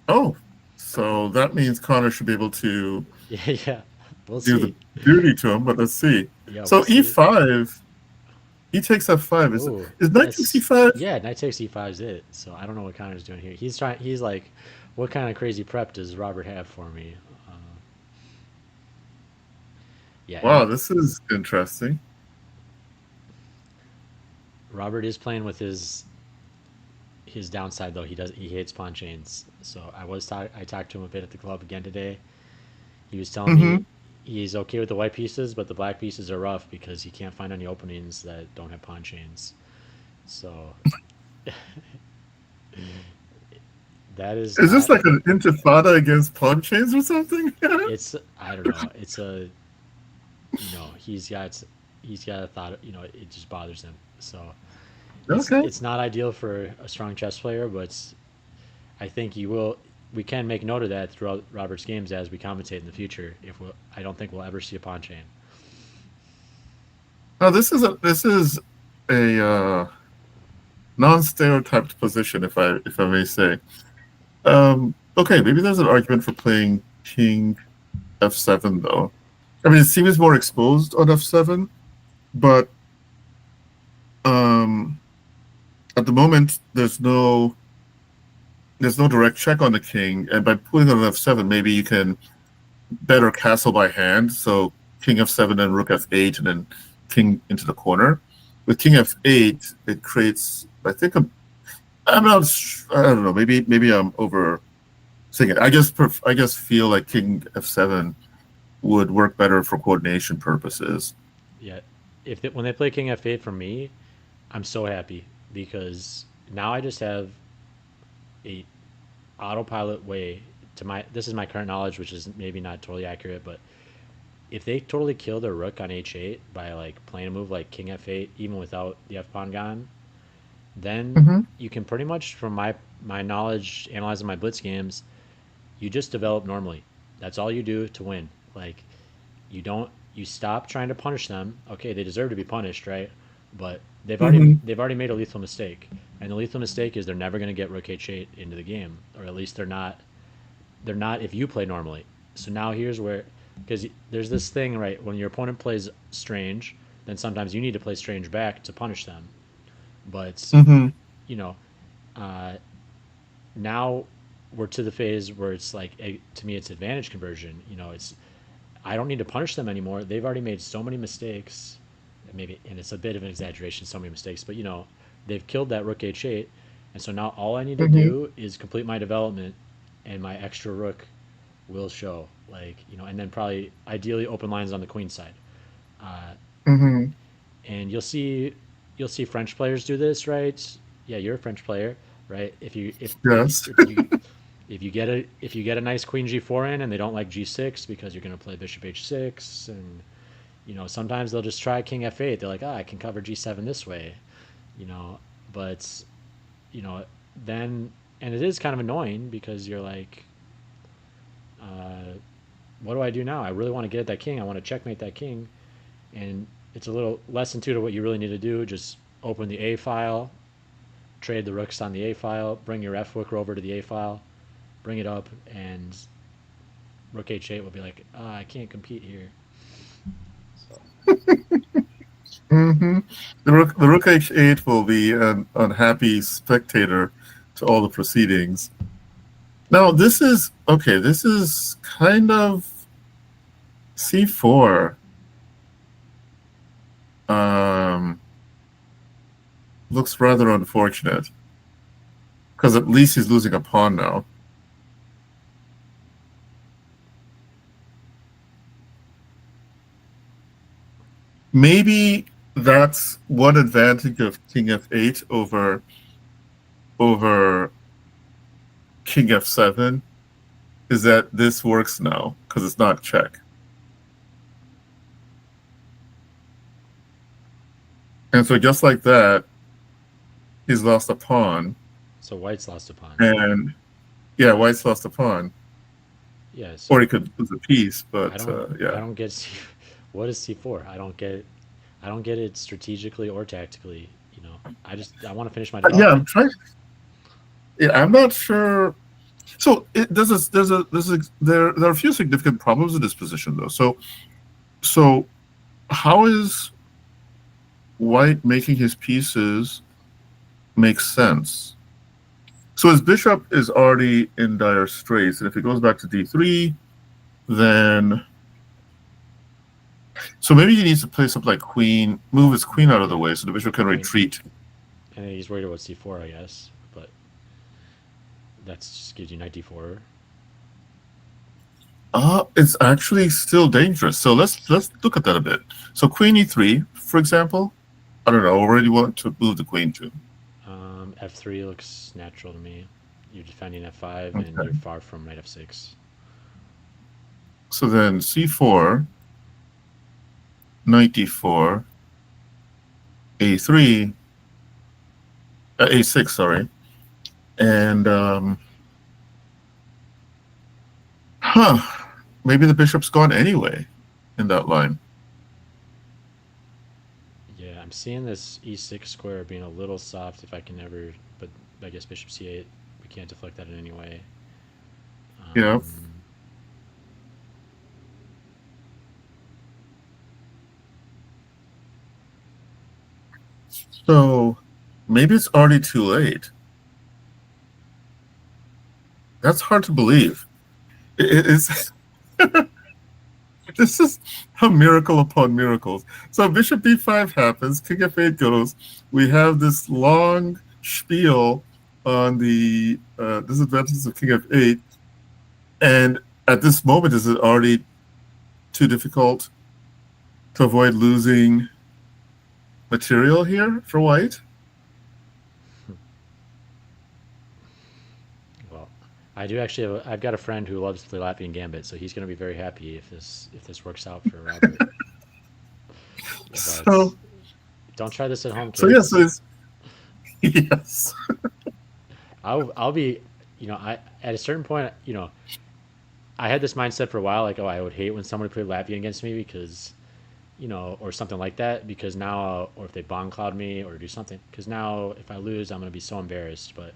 Oh, so that means Connor should be able to Yeah, yeah. We'll do see. the duty to him. But let's see. Yeah, So we'll see. E5. He takes F5. Ooh, Is knight takes E5? yeah, knight takes e5 is it. So I don't know what Connor's doing here. He's trying. He's like, what kind of crazy prep does Robert have for me? Uh, yeah, Wow, this is interesting. Robert is playing with his downside though. He hates pawn chains. So I talked to him a bit at the club again today. He was telling Hmm. me he's okay with the white pieces, but the black pieces are rough because he can't find any openings that don't have pawn chains. So that is Is this not. like an intifada against pawn chains or something? It's I don't know. It's a he's got a thought. It just bothers him. So Okay. it's not ideal for a strong chess player, but I think we can make note of that throughout Robert's games as we commentate in the future. I don't think we'll ever see a pawn chain. Now this is a non-stereotyped position, if I may say. Okay, maybe there's an argument for playing King F7 though. I mean, it seems more exposed on F7. but um, at the moment there's no direct check on the king, and by putting on f7, maybe you can better castle by hand. So king f7 and rook f8, and then king into the corner. With king f8, it creates, I think, I'm not, I don't know, maybe I'm over thinking. I just feel like king f7 would work better for coordination purposes. Yeah, when they play king f8 for me, I'm so happy because now I just have a autopilot way to my. This is my current knowledge, which is maybe not totally accurate, but if they totally kill their rook on h8 by like playing a move like king f8, even without the f pawn gone, then Mm-hmm. you can pretty much, from my knowledge analyzing my blitz games, you just develop normally. That's all you do to win. Like you stop trying to punish them. Okay, they deserve to be punished, right? But Mm-hmm. they've already made a lethal mistake, and the lethal mistake is they're never going to get rook h8 into the game, or at least they're not if you play normally. So now here's where, because there's this thing, right, when your opponent plays strange, then sometimes you need to play strange back to punish them. But Mm-hmm. you know, uh, now we're to the phase where it's like to me it's advantage conversion. It's I don't need to punish them anymore. They've already made so many mistakes. Maybe, and it's a bit of an exaggeration, so many mistakes, but they've killed that rook h8, and so now all I need to Mm-hmm. do is complete my development, and my extra rook will show. And then probably ideally open lines on the queen side. Uh, Mm-hmm. and you'll see French players do this, right? Yeah, you're a French player, right? If you if if Yes. if you get a nice queen g4 in, and they don't like g6 because you're going to play bishop h6, and sometimes they'll just try king f8. They're like, I can cover g7 this way, you know, but you know then, and it is kind of annoying because you're like, uh, what do I do now? I really want to get at that king. I want to checkmate that king, and it's a little lesson two to what you really need to do. Just open the A file, trade the rooks on the A file, bring your F rook over to the A file, bring it up, and rook h8 will be like, I can't compete here. So Mm-hmm. The rook h8 will be an unhappy spectator to all the proceedings. Now, this is okay. This is kind of c4. Um, Looks rather unfortunate because at least he's losing a pawn now. Maybe that's one advantage of king f8 over king f7 is that this works now because it's not check. And so just like that, he's lost a pawn. so white's lost a pawn. And yeah, white's lost a pawn. Yeah. So Or he could lose a piece, I but don't I yeah. don't get what is c4. I don't get it strategically or tactically. I want to finish my Yeah, I'm development. trying. Yeah, I'm not sure. So there are a few significant problems in this position though. So how is white making his pieces make sense? So his bishop is already in dire straits, and if it goes back to d3, then so maybe he needs to play something like queen, move his queen out of the way so the bishop can Queen, retreat. and he's worried about c4, I guess, but that just gives you knight d4. It's actually still dangerous. So let's look at that a bit. So queen e3, for example. I don't know. Where do you want to move the queen to? F3 looks natural to me. You're defending f5, and you're Okay. far from knight f6. So then c4, knight d4, a3, a6, sorry, and huh, maybe the bishop's gone anyway in that line. Yeah, I'm seeing this e6 square being a little soft if I can ever, but I guess bishop c8, we can't deflect that in any way. Yeah. Um, So maybe it's already too late. That's hard to believe. It's this is a miracle upon miracles. So bishop b5 happens, king f8 goes. We have this long spiel on the disadvantages of king f8, and at this moment, is it already too difficult to avoid losing material here for white? Well, I do actually I've got a friend who loves to play Latvian Gambit, so he's going to be very happy if this works out for Robert. But So don't try this at home, so yes, kids. yes. I'll be, I at a certain point, I had this mindset for a while, like, oh, I would hate when somebody played Latvian against me because, or something like that, because now, or if they bond cloud me or do something, because now if I lose, I'm gonna be so embarrassed. But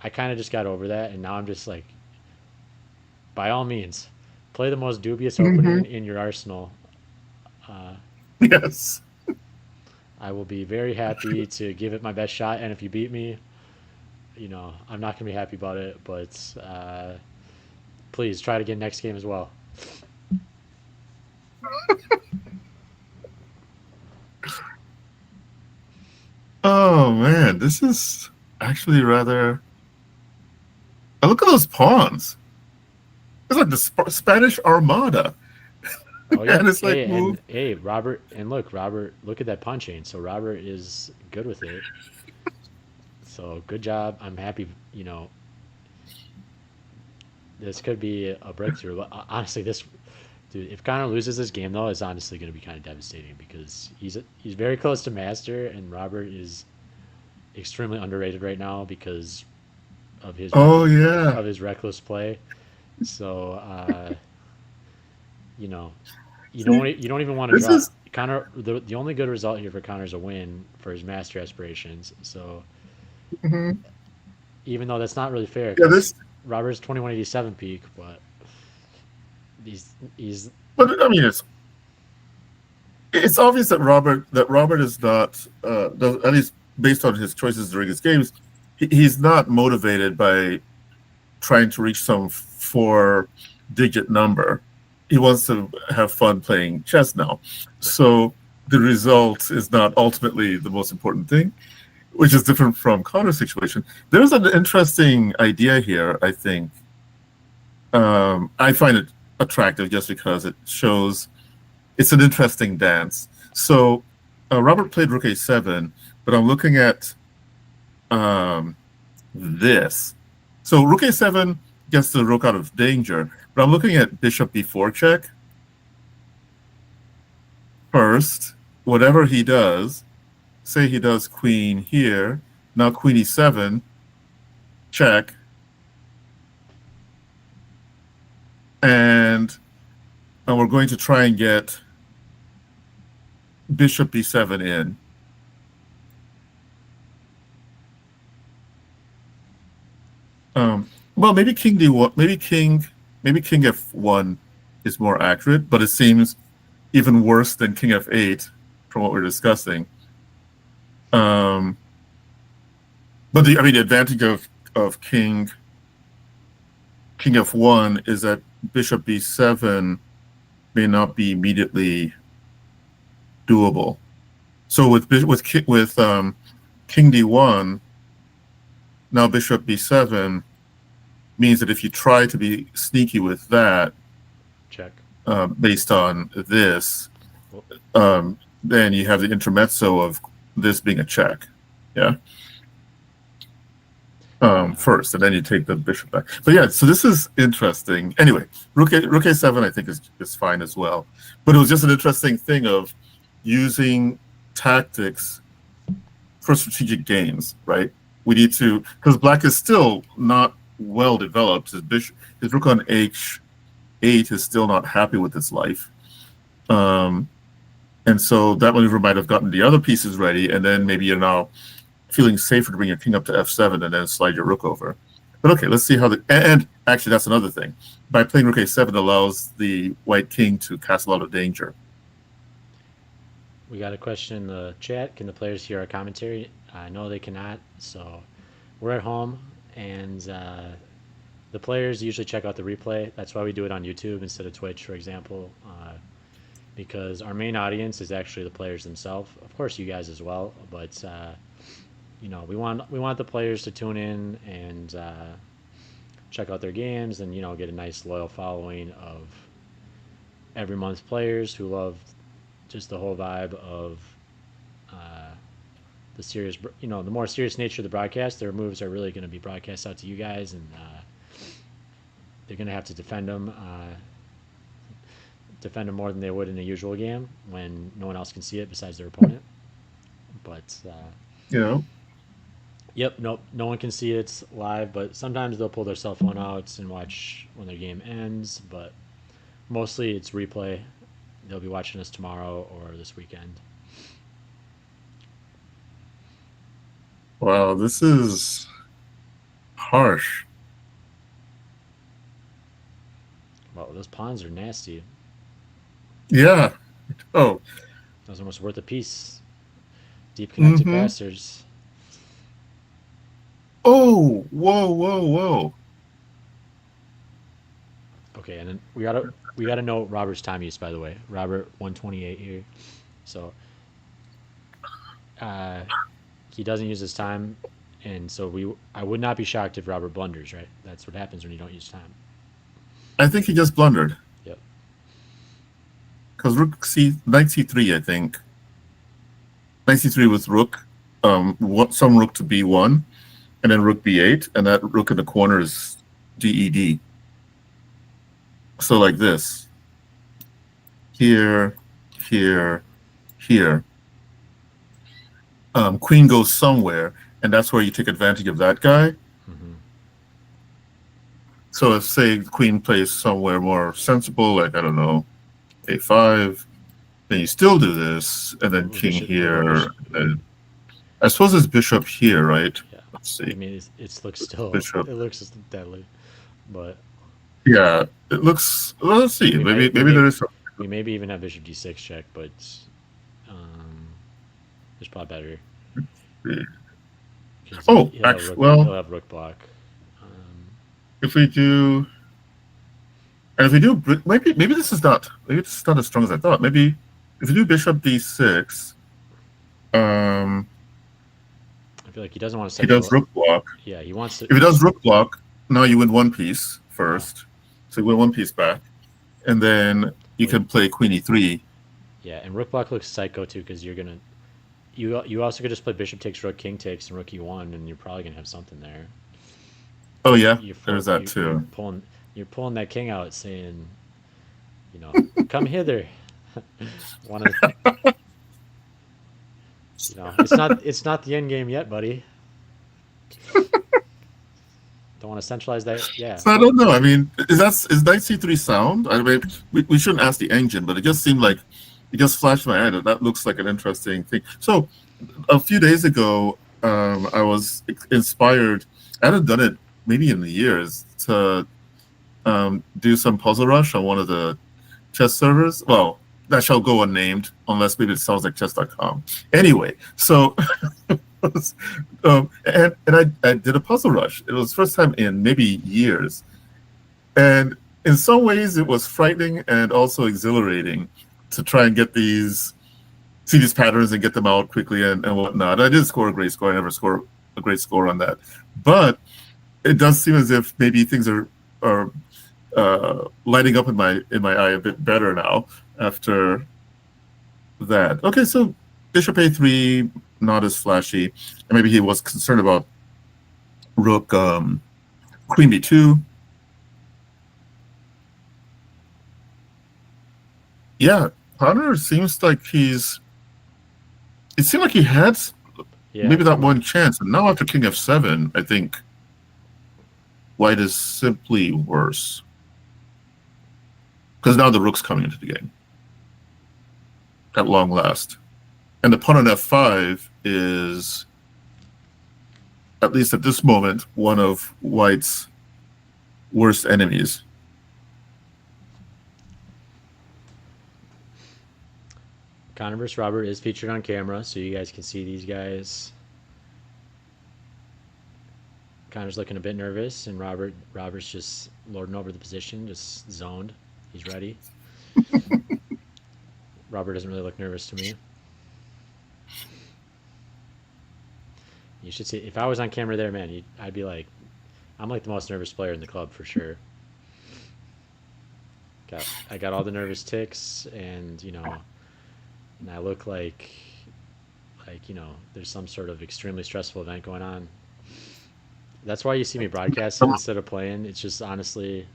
I kind of just got over that, and now I'm just like, by all means, play the most dubious opening Hmm. in your arsenal. Uh, Yes. I will be very happy to give it my best shot, and if you beat me, I'm not gonna be happy about it, but please try it again next game as well. Oh man, this is actually rather. Look at those pawns. It's like the Spanish Armada, Oh yeah. and it's like Hey, move. and hey, Robert, and look, Robert, look at that pawn chain. So Robert is good with it. So good job. I'm happy. This could be a breakthrough. But honestly, this dude, if Connor loses this game though, it's honestly going to be kind of devastating because he's very close to master, and Robert is extremely underrated right now because of his Oh yeah, reckless play. So you know, see, you don't even want to this draw is. Connor. The only good result here for Connor is a win for his master aspirations. So Mhm. even though that's not really fair Yeah, because this. Robert's 2187 peak, but he's But I mean, it's obvious that Robert is not, at least based on his choices during his games, he's not motivated by trying to reach some four-digit number. He wants to have fun playing chess now. So the result is not ultimately the most important thing, which is different from Connor's situation. There's an interesting idea here, I think. I find it attractive just because it shows it's an interesting dance. So Robert played Rook A7, but I'm looking at um, this. So Rook A7 gets the Rook out of danger, but I'm looking at Bishop B4 check first. Whatever he does, say he does Queen here, now Queen E7, check, and we're going to try and get Bishop B7 in. Well, maybe King D1, maybe King F1 is more accurate, but it seems even worse than King F8 from what we're discussing. But the advantage of King F1 is that Bishop B7 may not be immediately doable. So with King D1, now Bishop B7 means that if you try to be sneaky with that, check. based on this, Well, then you have the intermezzo of this being a check. Yeah. First, and then you take the bishop back. But yeah, so this is interesting. Anyway, Rook A7 I think is fine as well. But it was just an interesting thing of using tactics for strategic gains, right? We need to, because black is still not well developed. His rook on H8 is still not happy with its life. And so that maneuver might have gotten the other pieces ready, and then maybe you're now feeling safer to bring your king up to f7 and then slide your rook over. But okay, let's see how and actually that's another thing. By playing rook a7 allows the white king to cast a lot of danger. We got a question in the chat. Can the players hear our commentary? No, they cannot. So we're at home, and the players usually check out the replay. That's why we do it on YouTube instead of Twitch, for example, because our main audience is actually the players themselves. Of course, you guys as well, but we want the players to tune in and check out their games, and get a nice loyal following of every month's players who love just the whole vibe of the serious, the more serious nature of the broadcast. Their moves are really going to be broadcast out to you guys, and they're going to have to defend them more than they would in a usual game when no one else can see it besides their opponent. But Yeah. yep, nope, no one can see it live. But sometimes they'll pull their cell phone out and watch when their game ends. But mostly it's replay. They'll be watching us tomorrow or this weekend. Wow, this is harsh. Well, those pawns are nasty. Yeah. Oh. Those are almost worth a piece. Deep connected bastards. Oh, whoa, whoa, whoa. Okay, and then we gotta know Robert's time use, by the way. Robert 128 here. So he doesn't use his time, and so I would not be shocked if Robert blunders, right? That's what happens when you don't use time. I think he just blundered. Yep. Because knight c3, I think. Knight c3 with rook, some rook to b1, and then rook b8, and that rook in the corner is ded. So like this. Here, here, here. Queen goes somewhere, and that's where you take advantage of that guy. Mm-hmm. So if, say, the queen plays somewhere more sensible, like, I don't know, a5, then you still do this, and then king here. And I suppose it's bishop here, right? Yeah. Let's see. I mean, it looks still. Bishop. It looks deadly, but yeah, it looks. Well, let's see. Maybe there is something. We maybe even have bishop d6 check, but there's probably better. Oh, actually, well, he'll have rook block. If we do, maybe this is not as strong as I thought. Maybe if you do bishop d6, I feel like he doesn't want to. He does rook block. Yeah, he wants to. If he does rook block, now you win one piece first, so you win one piece back, and then you can play queen e3. Yeah, and rook block looks psycho too, because you're gonna. You also could just play bishop takes, rook, king takes, and rook e1, and you're probably gonna have something there. Oh yeah, there's that too. You're pulling that king out, saying, come hither. It's not the end game yet, buddy. Don't want to centralize that. Yeah. So I don't know. I mean, is knight c3 sound? I mean, we shouldn't ask the engine, but it just seemed like it just flashed my head. That looks like an interesting thing. So a few days ago, I was inspired. I hadn't done it maybe in the years to do some puzzle rush on one of the chess servers. Well, that shall go unnamed, unless maybe it sounds like chess.com. Anyway, so and I did a puzzle rush. It was the first time in maybe years, and in some ways it was frightening and also exhilarating to try and see these patterns and get them out quickly and whatnot. I did score a great score. I never score a great score on that, but it does seem as if maybe things are lighting up in my eye a bit better now after that. Okay, so bishop a3, not as flashy, and maybe he was concerned about rook queen b2. Yeah, Connor seems like it seemed like he had maybe that one chance, and now after king f7, I think white is simply worse. Because now the rook's coming into the game. At long last. And the pawn on f5 is, at least at this moment, one of white's worst enemies. Connor vs. Robert is featured on camera, so you guys can see these guys. Connor's looking a bit nervous, and Robert's just lording over the position, just zoned. He's ready. Robert doesn't really look nervous to me. You should see. If I was on camera there, man, I'd be like, I'm like the most nervous player in the club for sure. I got all the nervous ticks, and and I look like there's some sort of extremely stressful event going on. That's why you see me broadcasting instead of playing. It's just honestly,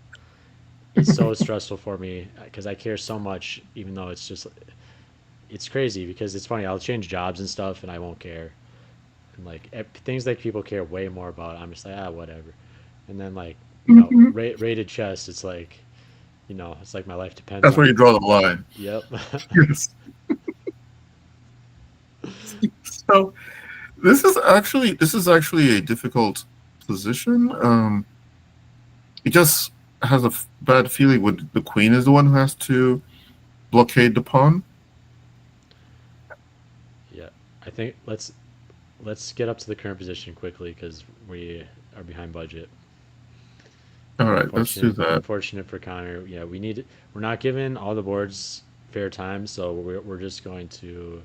it's so stressful for me because I care so much, even though it's crazy because it's funny. I'll change jobs and stuff, and I won't care. And like things that people care way more about, I'm just like whatever. And then like rated chess, it's like it's like my life depends. That's on where you it. draw the line. Yep. Yes. So this is actually a difficult position. It just has a bad feeling when the queen is the one who has to blockade the pawn. Yeah, I think let's get up to the current position quickly because we are behind budget. All right, let's do that. Unfortunate for Connor. Yeah, we're not giving all the boards fair time, so we're just going to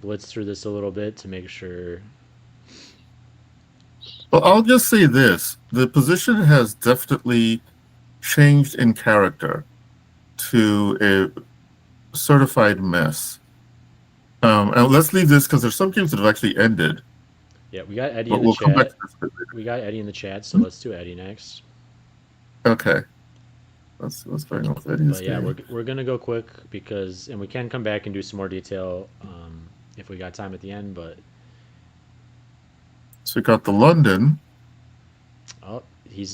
blitz through this a little bit to make sure. Well, I'll just say this: the position has definitely changed in character to a certified mess. And let's leave this because there's some games that have actually ended. Yeah, we got Eddie in the chat. We got Eddie in the chat, so let's do Eddie next. Okay. Let's bring up Eddie's. But yeah, we're gonna go quick and we can come back and do some more detail if we got time at the end. But so we got the London. Oh, he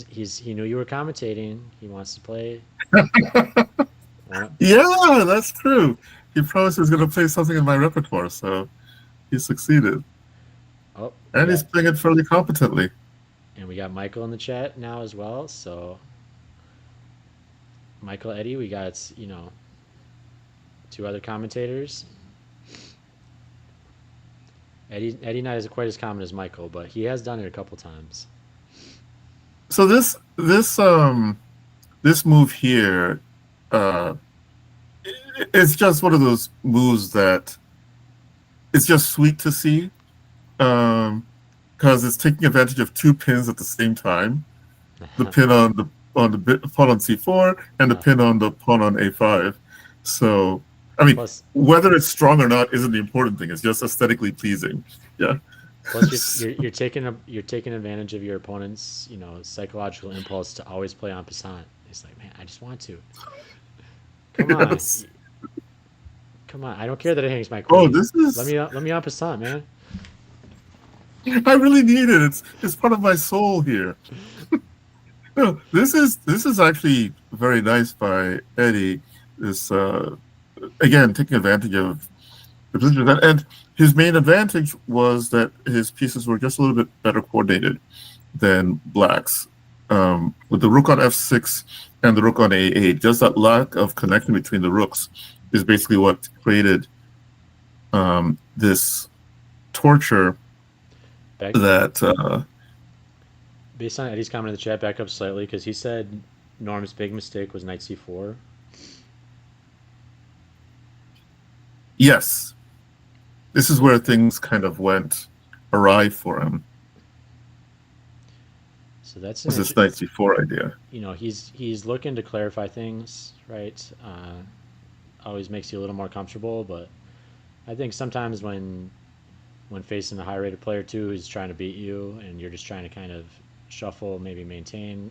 knew you were commentating. He wants to play. Yeah, that's true. He promised he was going to play something in my repertoire, so he succeeded. Oh, and he's playing it fairly competently. And we got Michael in the chat now as well. So Michael, Eddie, we got two other commentators. Eddie not as quite as common as Michael, but he has done it a couple times. So this move here, it's just one of those moves that it's just sweet to see, because it's taking advantage of two pins at the same time: the pin on the pawn on c4 and the pin on the pawn on a5. So I mean, plus, whether it's strong or not isn't the important thing. It's just aesthetically pleasing. Yeah. Plus, you're taking advantage of your opponent's psychological impulse to always play en passant. It's like, man, I just want to. Come on, yes. Come on. I don't care that it hangs my queen. Oh, this is let me en passant, man. I really need it. It's part of my soul here. No, this is actually very nice by Eddie. This again taking advantage of the position, and his main advantage was that his pieces were just a little bit better coordinated than Black's. With the rook on f6 and the rook on a8, just that lack of connection between the rooks is basically what created this torture that. Based on Eddie's comment in the chat, back up slightly because he said Norm's big mistake was knight c4. Yes. This is where things kind of went awry for him. So that's this knight c4 idea. He's looking to clarify things, right? Always makes you a little more comfortable, but I think sometimes when facing a high-rated player too who's trying to beat you and you're just trying to kind of shuffle, maybe maintain,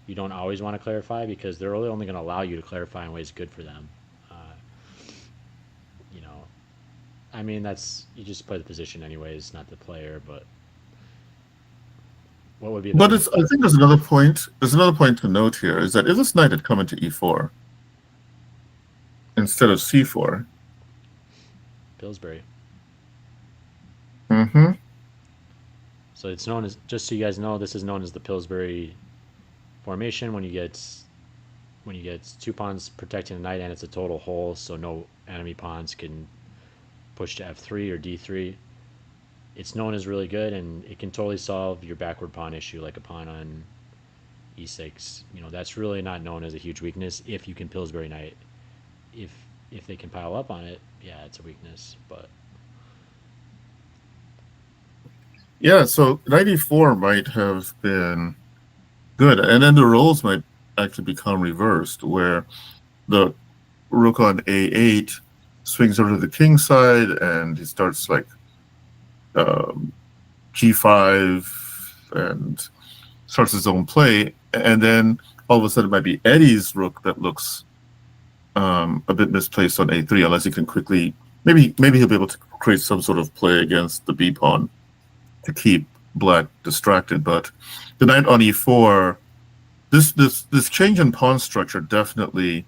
you don't always want to clarify because they're really only going to allow you to clarify in ways good for them. I mean, you just play the position anyways, not the player. But what would be? But I think there's another point. There's another point to note here is that if this knight had come into e4 instead of c4, Pillsbury. Mm-hmm. So it's known as, just so you guys know, this is known as the Pillsbury formation when you get when you get 2 pawns protecting the knight and it's a total hole, so no enemy pawns can push to f3 or d3. It's known as really good, and it can totally solve your backward pawn issue, like a pawn on e6. That's really not known as a huge weakness if you can Pillsbury Knight. If they can pile up on it, yeah, it's a weakness. But Yeah, so 94 might have been good, and then the roles might actually become reversed, where the rook on a8 swings over to the king side, and he starts like g5 and starts his own play, and then all of a sudden it might be Eddie's rook that looks a bit misplaced on a3, unless he can quickly, maybe he'll be able to create some sort of play against the b pawn to keep black distracted. But the knight on e4, this change in pawn structure definitely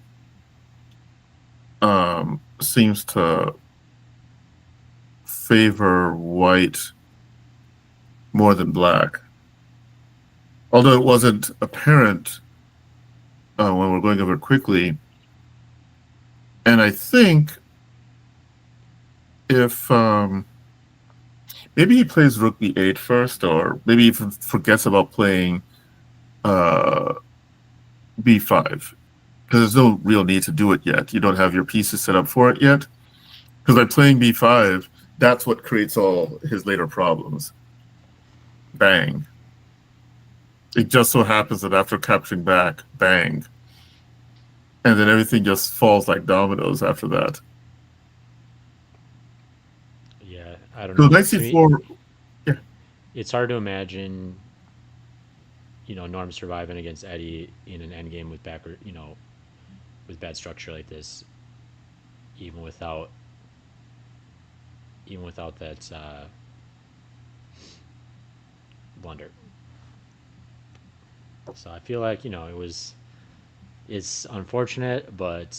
seems to favor white more than black, although it wasn't apparent when we're going over it quickly. And I think if maybe he plays rook b8 first, or maybe he forgets about playing b5, because there's no real need to do it yet. You don't have your pieces set up for it yet. Because by playing b5, that's what creates all his later problems. Bang. It just so happens that after capturing back, bang. And then everything just falls like dominoes after that. yeah, I don't So know. knight To me, c4, yeah. it's hard to imagine, Norm surviving against Eddie in an endgame with backward, with bad structure like this, even without that blunder. So I feel like it's unfortunate, but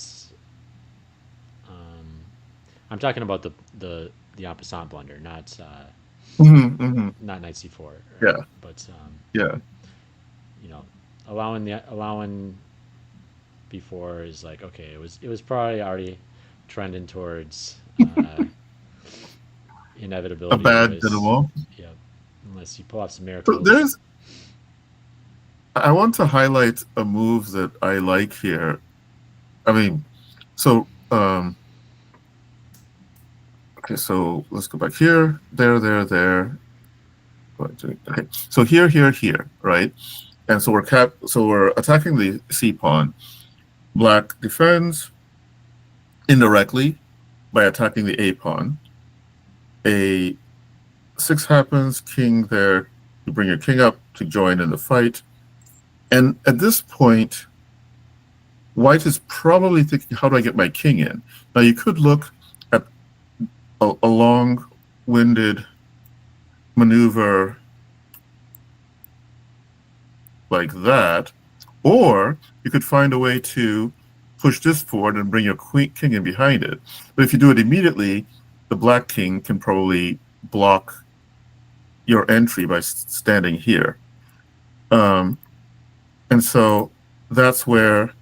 I'm talking about the en passant blunder, not not knight c4, right? Yeah, But yeah. allowing before is like, okay, it was probably already trending towards A inevitability, bad unless dynamo. yeah, unless you pull off some So miracles. I want to highlight a move that I like here. I mean, so okay, so let's go back here, there. Okay, so here, right? And so we're attacking the c pawn. Black defends indirectly by attacking the a pawn. A6 happens, king there. You bring your king up to join in the fight. And at this point, white is probably thinking, how do I get my king in? Now, you could look at a long-winded maneuver like that, or you could find a way to push this forward and bring your king in behind it. But if you do it immediately, the black king can probably block your entry by standing here. And so that's where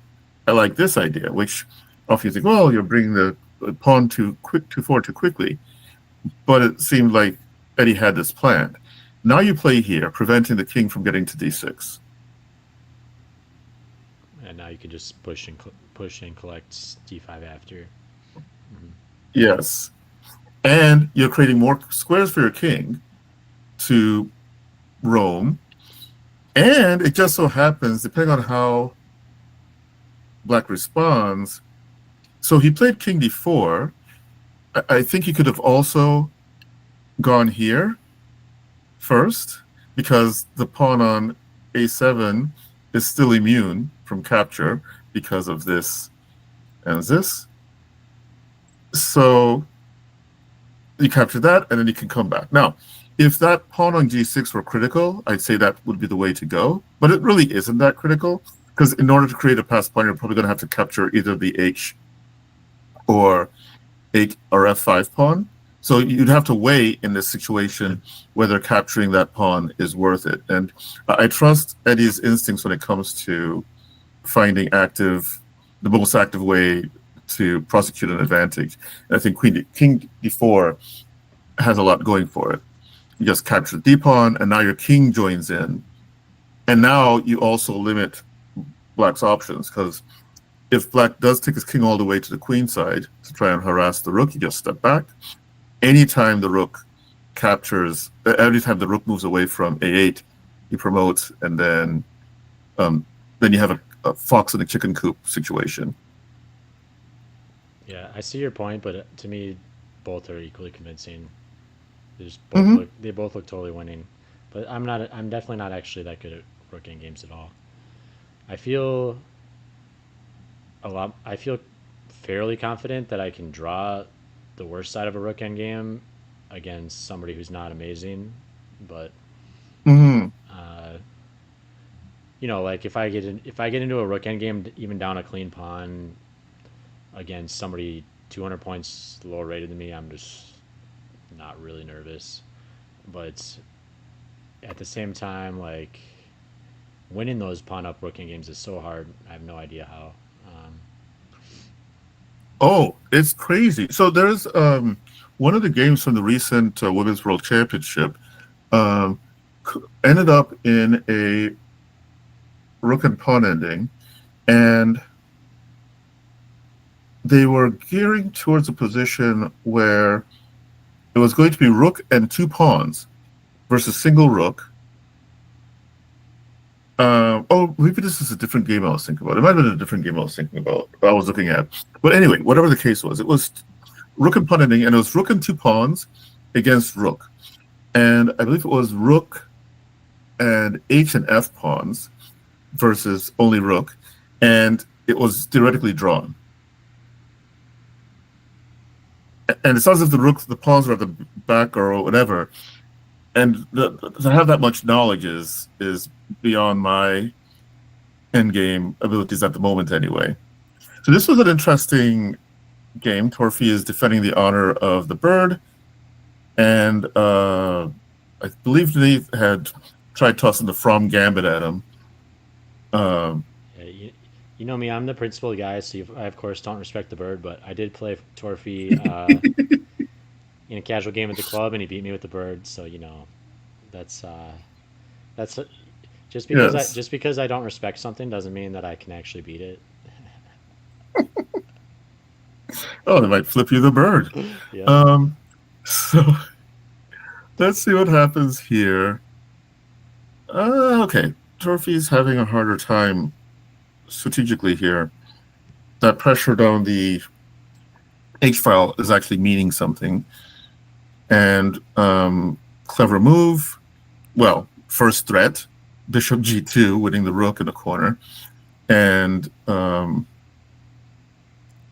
I like this idea, which often you think, well, you're bringing the pawn too forward too quickly. But it seemed like Eddie had this planned. Now you play here, preventing the king from getting to d6. And now you can just push and collect d5 after. Yes. And you're creating more squares for your king to roam. And it just so happens, depending on how black responds, so he played king d4. I think he could have also gone here first, because the pawn on a7 is still immune from capture because of this and this. So you capture that, and then you can come back. Now, if that pawn on g6 were critical, I'd say that would be the way to go. But it really isn't that critical, because in order to create a passed pawn, you're probably going to have to capture either the h or f5 pawn. So you'd have to weigh in this situation whether capturing that pawn is worth it. And I trust Eddie's instincts when it comes to finding the most active way to prosecute an advantage. And I think King D4 has a lot going for it. You just capture the d-pawn, and now your king joins in. And now you also limit black's options, because if black does take his king all the way to the queen side to try and harass the rook, you just step back. Anytime the rook moves away from a8, he promotes, and then you have a fox and a chicken coop situation. Yeah, I see your point, but to me, both are equally convincing. They both look totally winning, but I'm definitely not actually that good at rook end games at all. I feel I feel fairly confident that I can draw the worst side of a rook end game against somebody who's not amazing, but uh, like if I get into a rook end game, even down a clean pawn against somebody 200 points lower rated than me, I'm just not really nervous. But at the same time, like winning those pawn up rook end games is so hard. I have no idea how. Oh, it's crazy. So there's one of the games from the recent Women's World Championship ended up in a rook and pawn ending, and they were gearing towards a position where it was going to be rook and 2 pawns versus single rook. Maybe this is a different game I was thinking about. It might have been a different game I was looking at. But anyway, whatever the case was, it was rook and pawn ending, and it was rook and 2 pawns against rook. And I believe it was rook and h and f pawns versus only rook, and it was theoretically drawn. And it's as if the pawns were at the back or whatever. And to have that much knowledge is beyond my endgame abilities at the moment, anyway. So this was an interesting game. Torfi is defending the honor of the bird, and I believe they had tried tossing the From Gambit at him. You know me, I'm the principal guy, so I of course don't respect the bird, but I did play Torfi in a casual game at the club, and he beat me with the bird. So that's that's just because I don't respect something doesn't mean that I can actually beat it. Oh, they might flip you the bird. Yeah. So let's see what happens here. Okay, Torfi's having a harder time strategically here. That pressure down the H file is actually meaning something. And clever move. Well, first threat, bishop g2, winning the rook in the corner. And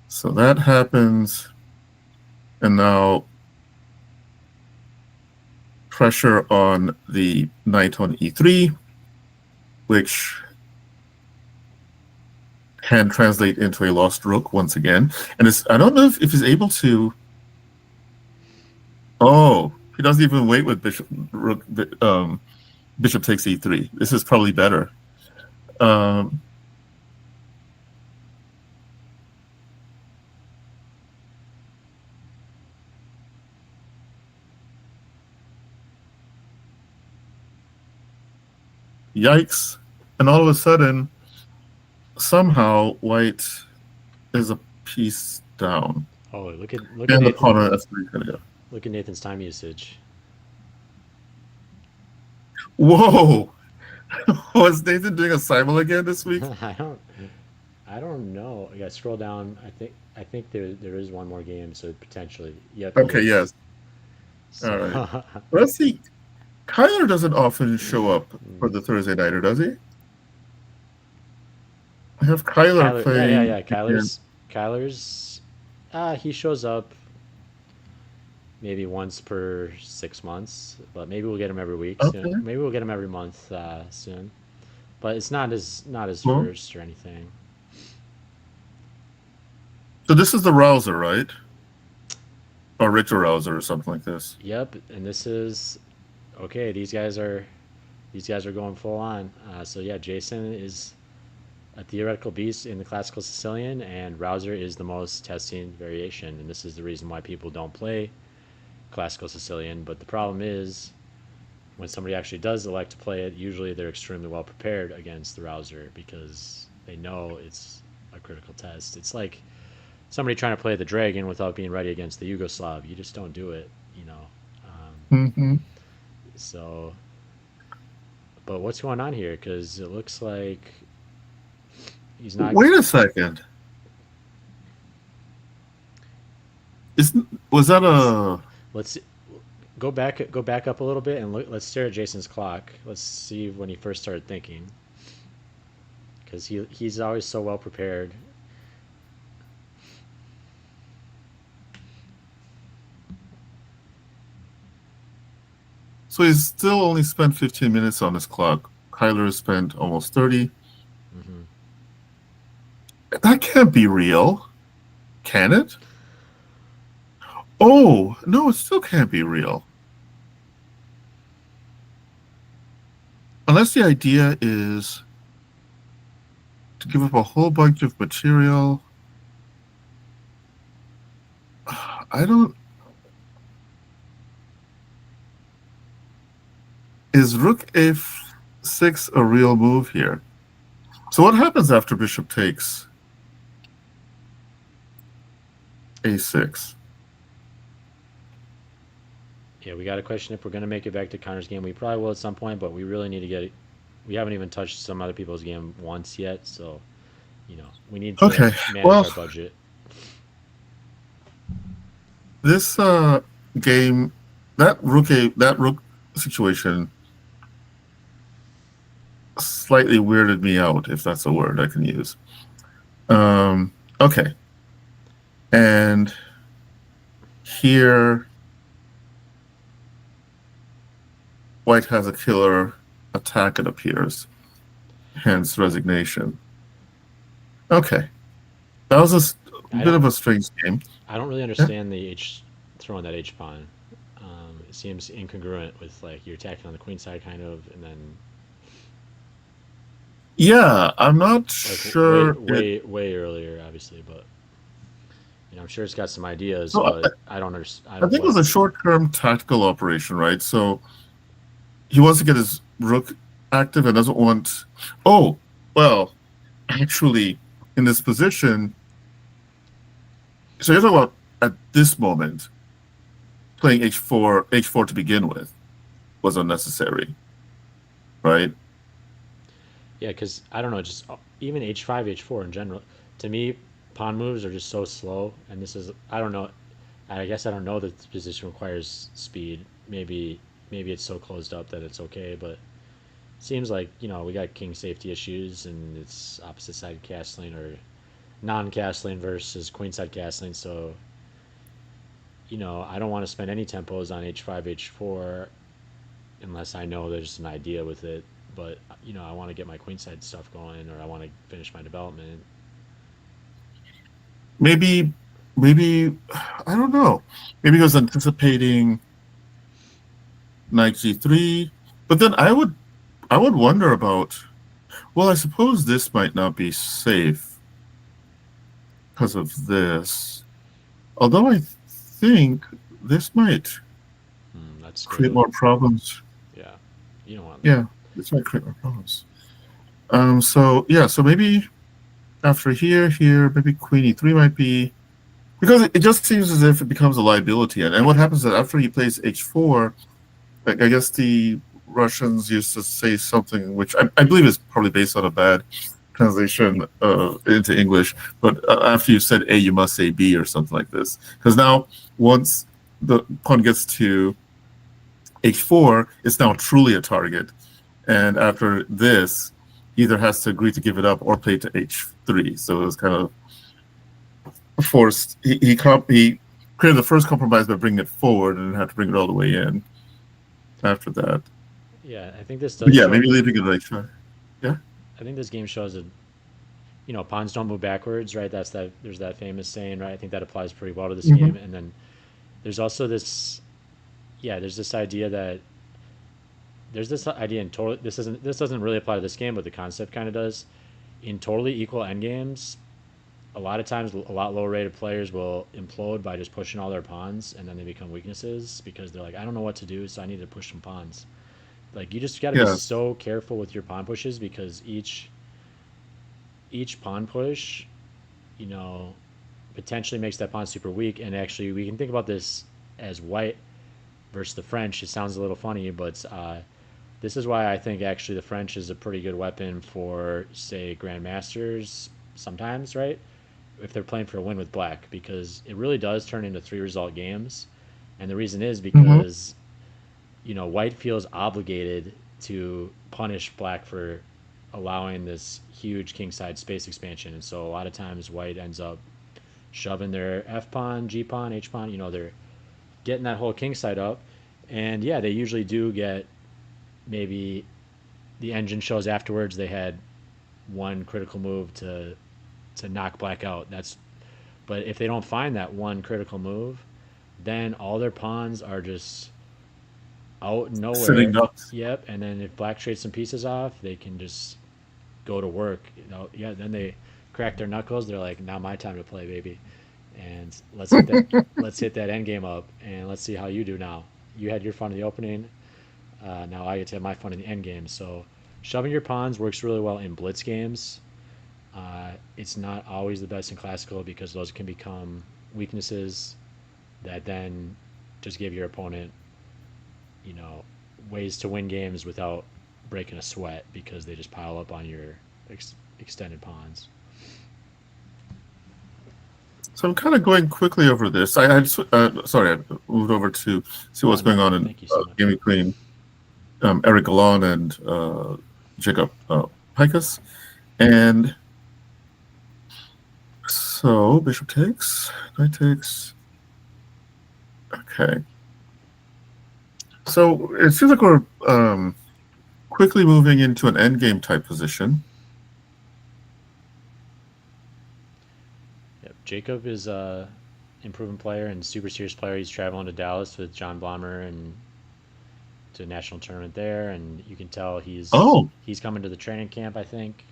so that happens. And now pressure on the knight on e3, which can translate into a lost rook once again. And I don't know if he's able to. Oh, he doesn't even wait with bishop takes e3. This is probably better. Yikes. And all of a sudden, somehow white is a piece down. Oh, look at the pawn on f3 is going to go. Look at Nathan's time usage. Whoa! Was Nathan doing a simul again this week? I don't know. I got to scroll down. I think there is one more game, so potentially. Yep. Okay. Yes. So. All right. Let's see. Kyler doesn't often show up for the Thursday nighter, does he? I have Kyler playing. Yeah. Kyler's. He shows up maybe once per 6 months, but maybe we'll get him every week. Okay. Soon. Maybe we'll get him every month soon. But it's not as first or anything. So this is the Rouser, right? Or Richter Rouser or something like this. Yep, and this is okay. These guys are going full on. So yeah, Jason is a theoretical beast in the classical Sicilian, and Rouser is the most testing variation, and this is the reason why people don't play classical Sicilian. But the problem is, when somebody actually does elect to play it, usually they're extremely well prepared against the Rouser because they know it's a critical test. It's like somebody trying to play the Dragon without being ready against the Yugoslav. You just don't do it, you know. Hmm. So, but what's going on here? Because it looks like he's not. Wait a second. Was that Let's a? let's go back up a little bit and look. Let's stare at Jason's clock. Let's see when he first started thinking, because he's always so well prepared. So he's still only spent 15 minutes on his clock. Kyler spent almost 30. Hmm. That can't be real, can it? Oh no, it still can't be real. Unless the idea is to give up a whole bunch of material. I don't. Is rook f6 a real move here? So what happens after bishop takes a6? Yeah, we got a question if we're going to make it back to Connor's game. We probably will at some point, but we really need to get it. We haven't even touched some other people's game once yet, so we need to Okay, manage well, our budget. this game, that rook situation slightly weirded me out, if that's a word I can use. Okay. And here, white has a killer attack, it appears. Hence resignation. Okay. That was a I bit don't of a strange game. I don't really Yeah. understand the H throwing that H pawn. It seems incongruent with like you're attacking on the queen side kind of, and then Yeah, I'm not like way sure way way earlier, obviously, but I'm sure it's got some ideas, so but I don't understand. I I don't think it what. was a short-term tactical operation, right? So he wants to get his rook active and doesn't want. Oh, well, actually, in this position, so you're talking about at this moment playing h4 to begin with was unnecessary, right? Yeah, because I don't know, just even H5, H4 in general. To me, pawn moves are just so slow, and this is I don't know. I guess I don't know that this position requires speed. Maybe it's so closed up that it's okay, but seems like we got king safety issues, and it's opposite side castling or non-castling versus queen side castling. So I don't want to spend any tempos on H5, H4 unless I know there's an idea with it. But I want to get my queenside stuff going, or I want to finish my development. Maybe, maybe I don't know. Maybe he was anticipating knight g3, but then I would wonder about. Well, I suppose this might not be safe because of this. Although I think this might That's create scary. more problems. Yeah, you don't want that. Yeah, this might create more problems. So yeah, so maybe after here, maybe queen e3 might be because it just seems as if it becomes a liability. And what happens is that after he plays h4, like, I guess the Russians used to say something which I believe is probably based on a bad translation into English. But after you said A, you must say B or something like this. Because now once the pawn gets to h4, it's now truly a target. And after this, he either has to agree to give it up or play to h3. So it was kind of forced. He created the first compromise by bringing it forward and had to bring it all the way in after that. Yeah, I think this But does yeah, show. maybe leaving it like that. Yeah. I think this game shows that pawns don't move backwards, right? There's that famous saying, right? I think that applies pretty well to this Mm-hmm. game. And then there's also this, yeah, there's this idea that there's this idea in total. This doesn't really apply to this game, but the concept kind of does. in totally equal endgames, a lot of times a lot lower rated players will implode by just pushing all their pawns, and then they become weaknesses because they're like, I don't know what to do, so I need to push some pawns. Like you just got to be Yeah. so careful with your pawn pushes because each pawn push, you know, potentially makes that pawn super weak. And actually, we can think about this as white versus the French. It sounds a little funny, but this is why I think actually the French is a pretty good weapon for, say, grandmasters sometimes, right? If they're playing for a win with black, because it really does turn into 3 result games. And the reason is Hmm. because, white feels obligated to punish black for allowing this huge kingside space expansion. And so a lot of times white ends up shoving their F pawn, G pawn, H pawn, they're getting that whole kingside up. And yeah, they usually do get, maybe the engine shows afterwards they had one critical move to knock black out. But if they don't find that one critical move, then all their pawns are just out Sitting nowhere. ducks. Yep, and then if black trades some pieces off, they can just go to work. Yeah, then they crack their knuckles. They're like, now my time to play, baby. And let's hit that end game up, and let's see how you do now. You had your fun in the opening. Now I get to have my fun in the end game. So shoving your pawns works really well in blitz games. It's not always the best in classical because those can become weaknesses that then just give your opponent, you know, ways to win games without breaking a sweat because they just pile up on your extended pawns. So I'm kind of going quickly over this. Sorry, I moved over to see Oh what's going no, on in thank you so much. game between Eric Gallan and Jacob Pikus. And so bishop takes, knight takes. Okay. So it seems like we're quickly moving into an endgame type position. Yep. Jacob is a improving player and super serious player. He's traveling to Dallas with John Blommer and to a national tournament there, and you can tell Oh, he's coming to the training camp. I think.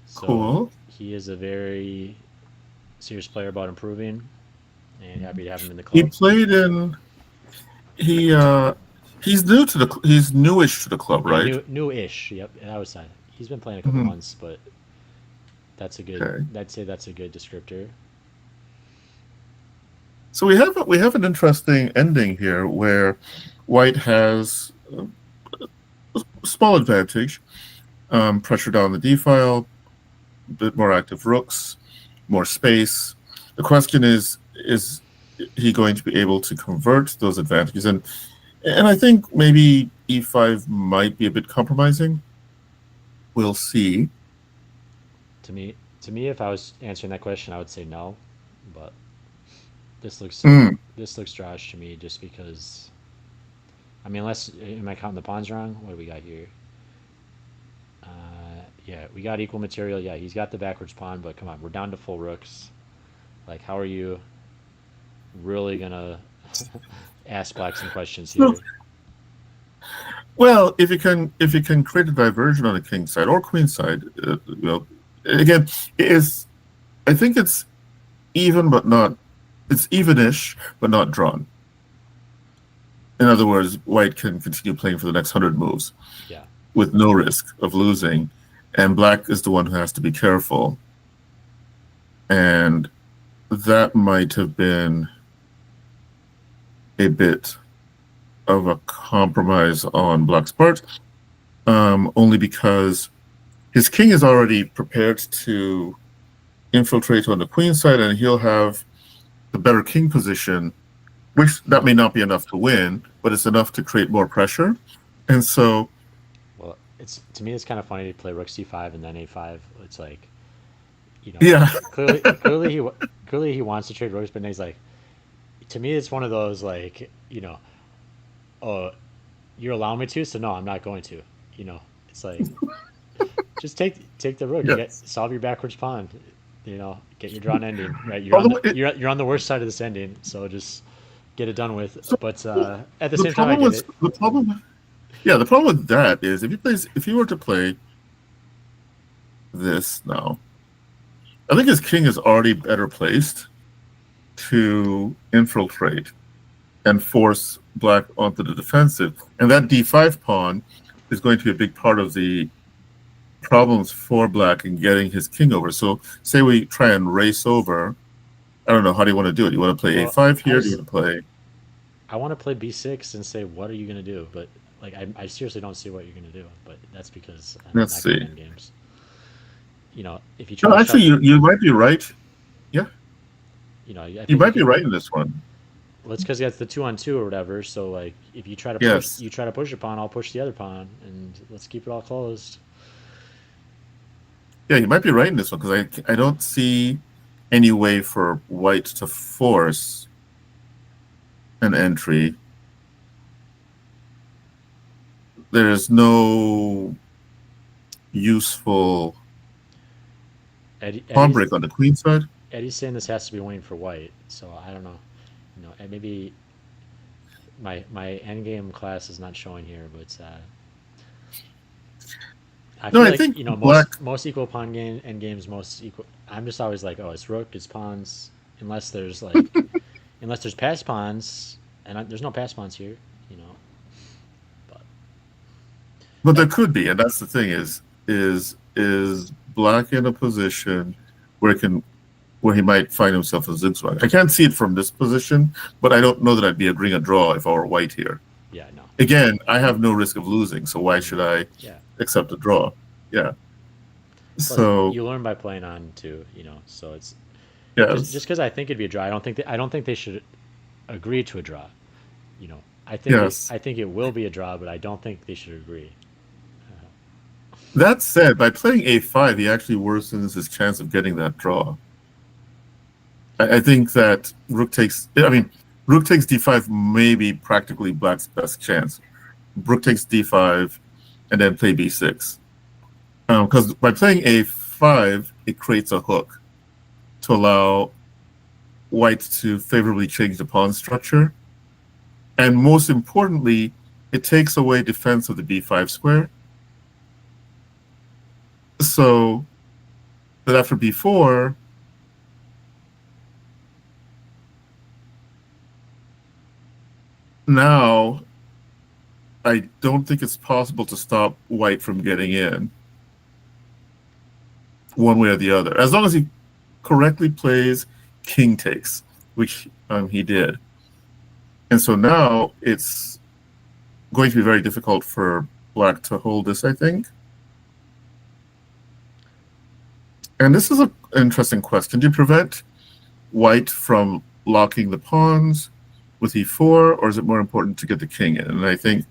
So cool. he is a very serious player about improving, and happy to have him in the He club. played in he he's newish to the club, Yeah, right? new-ish. Yep, I was saying he's been playing a couple Mhm. months, but that's a good. Okay. I'd say that's a good descriptor. So we have an interesting ending here where White has a small advantage, pressure down the d file, a bit more active rooks, more space. The question is he going to be able to convert those advantages? And I think maybe e5 might be a bit compromising. We'll see. To me, if I was answering that question, I would say no, but this looks Mm. this looks trash to me just because. I mean, unless am I counting the pawns wrong? What do we got here? Yeah, we got equal material. Yeah, he's got the backwards pawn, but come on, we're down to full rooks. Like, how are you really gonna ask black some questions So, here? well, if you can create a diversion on the king side or queen side, again, it is I think it's even but not it's evenish but not drawn. In other words, White can continue playing for the next 100 moves Yeah, with no risk of losing, and Black is the one who has to be careful. And that might have been a bit of a compromise on Black's part, only because his king is already prepared to infiltrate on the queen side, and he'll have the better king position, which that may not be enough to win, but it's enough to create more pressure. And so, well, it's to me it's kind of funny to play rook c5 and then a5. It's like, yeah, clearly he wants to trade rooks, but then he's like, to me it's one of those like, oh, you're allowing me to, so no, I'm not going to. It's like, just take the rook. You get yes. solve your backwards pawn. Get your drawn ending. Right, you're on Although the you're on the worst side of this ending, so just get it done with. so But at the the same time, I problem get was it. the problem. Yeah, the problem with that is if he were to play this now. I think his king is already better placed to infiltrate and force black onto the defensive. And that d5 pawn is going to be a big part of the problems for black in getting his king over. So say we try and race over. I don't know. How do you want to do it? You want to play a5 here? Do you want to play... I want to play b6 and say, what are you going to do? But like, I seriously don't see what you're going to do. But that's because I'm Let's not see. good in games. You know, if you try. No, actually, you might be right. Yeah. You know, you might be right in this one. Well, it's because that's the 2-on-2 or whatever. So like, if you try to Yes. push a pawn, I'll push the other pawn, and let's keep it all closed. Yeah, you might be right in this one because I don't see any way for white to force an entry. There's no useful pawn break on the queen side. Eddie's saying this has to be winning for white, so I don't know. You know, and maybe my endgame class is not showing here, but I feel like think you know black... most equal pawn game end games most equal. I'm just always like, oh, it's rook, it's pawns, unless there's like unless there's pass pawns, and there's no pass pawns here, you know. But there could be, and that's the thing is black in a position where he might find himself a zigzag. I can't see it from this position, but I don't know that I'd be agreeing a draw if I were white here. Yeah, no. Again, I have no risk of losing, so why should I accept a draw? Yeah. Plus, so you learn by playing on too, you know. So it's just because I think it'd be a draw. I don't think they should agree to a draw. You know, I think it will be a draw, but I don't think they should agree. That said, by playing a5, he actually worsens his chance of getting that draw. I think that rook takes d5 may be practically black's best chance. Rook takes d5 and then play b6. Because by playing a5, it creates a hook to allow white to favorably change the pawn structure. And most importantly, it takes away defense of the b5 square. So that after b4, now I don't think it's possible to stop white from getting in one way or the other, as long as he correctly plays king takes, which he did. And so now it's going to be very difficult for black to hold this, I think. And this is an interesting question. Do you prevent white from locking the pawns with e4, or is it more important to get the king in? And I think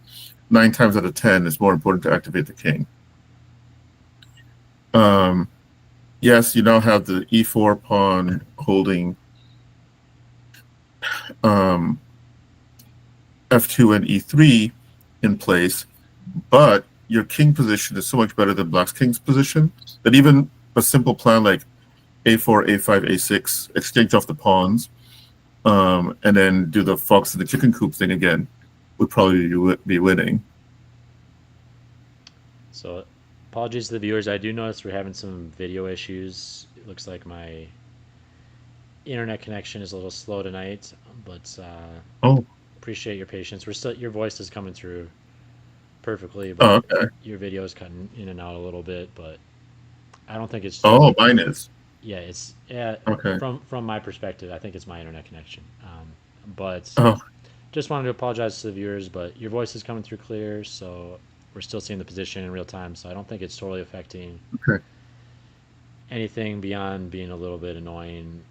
9 times out of 10 it's more important to activate the king. Yes, you now have the e4 pawn holding f2 and e3 in place, but your king position is so much better than black's king's position that even a simple plan like a4, a5, a6, exchange off the pawns, and then do the fox and the chicken coop thing again, would probably be winning. So, apologies to the viewers. I do notice we're having some video issues. It looks like my internet connection is a little slow tonight, but appreciate your patience. Your voice is coming through perfectly, but your video is cutting in and out a little bit. But I don't think it's. Mine is. Yeah, it's From my perspective, I think it's my internet connection. But just wanted to apologize to the viewers, but your voice is coming through clear, so we're still seeing the position in real time. So I don't think it's totally affecting anything beyond being a little bit annoying.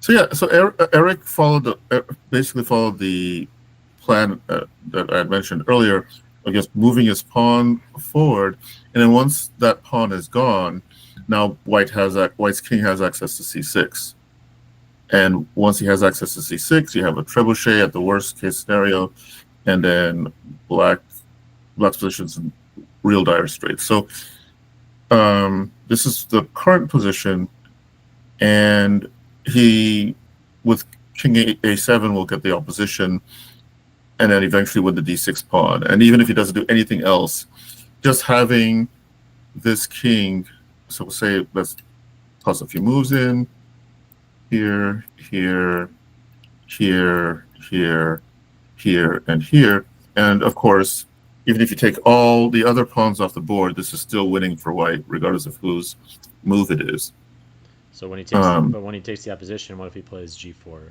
So Eric basically followed the plan that I had mentioned earlier. I guess moving his pawn forward, and then once that pawn is gone, now white's king has access to c6, and once he has access to c6, you have a trebuchet at the worst case scenario, and then black's position's in real dire straits. So this is the current position, and he with king a7 will get the opposition, and then eventually win the d6 pawn. And even if he doesn't do anything else, just having this king. So we'll say let's toss a few moves in here, here, here, here, here, and here. And of course, even if you take all the other pawns off the board, this is still winning for white, regardless of whose move it is. So when he takes the opposition, what if he plays g4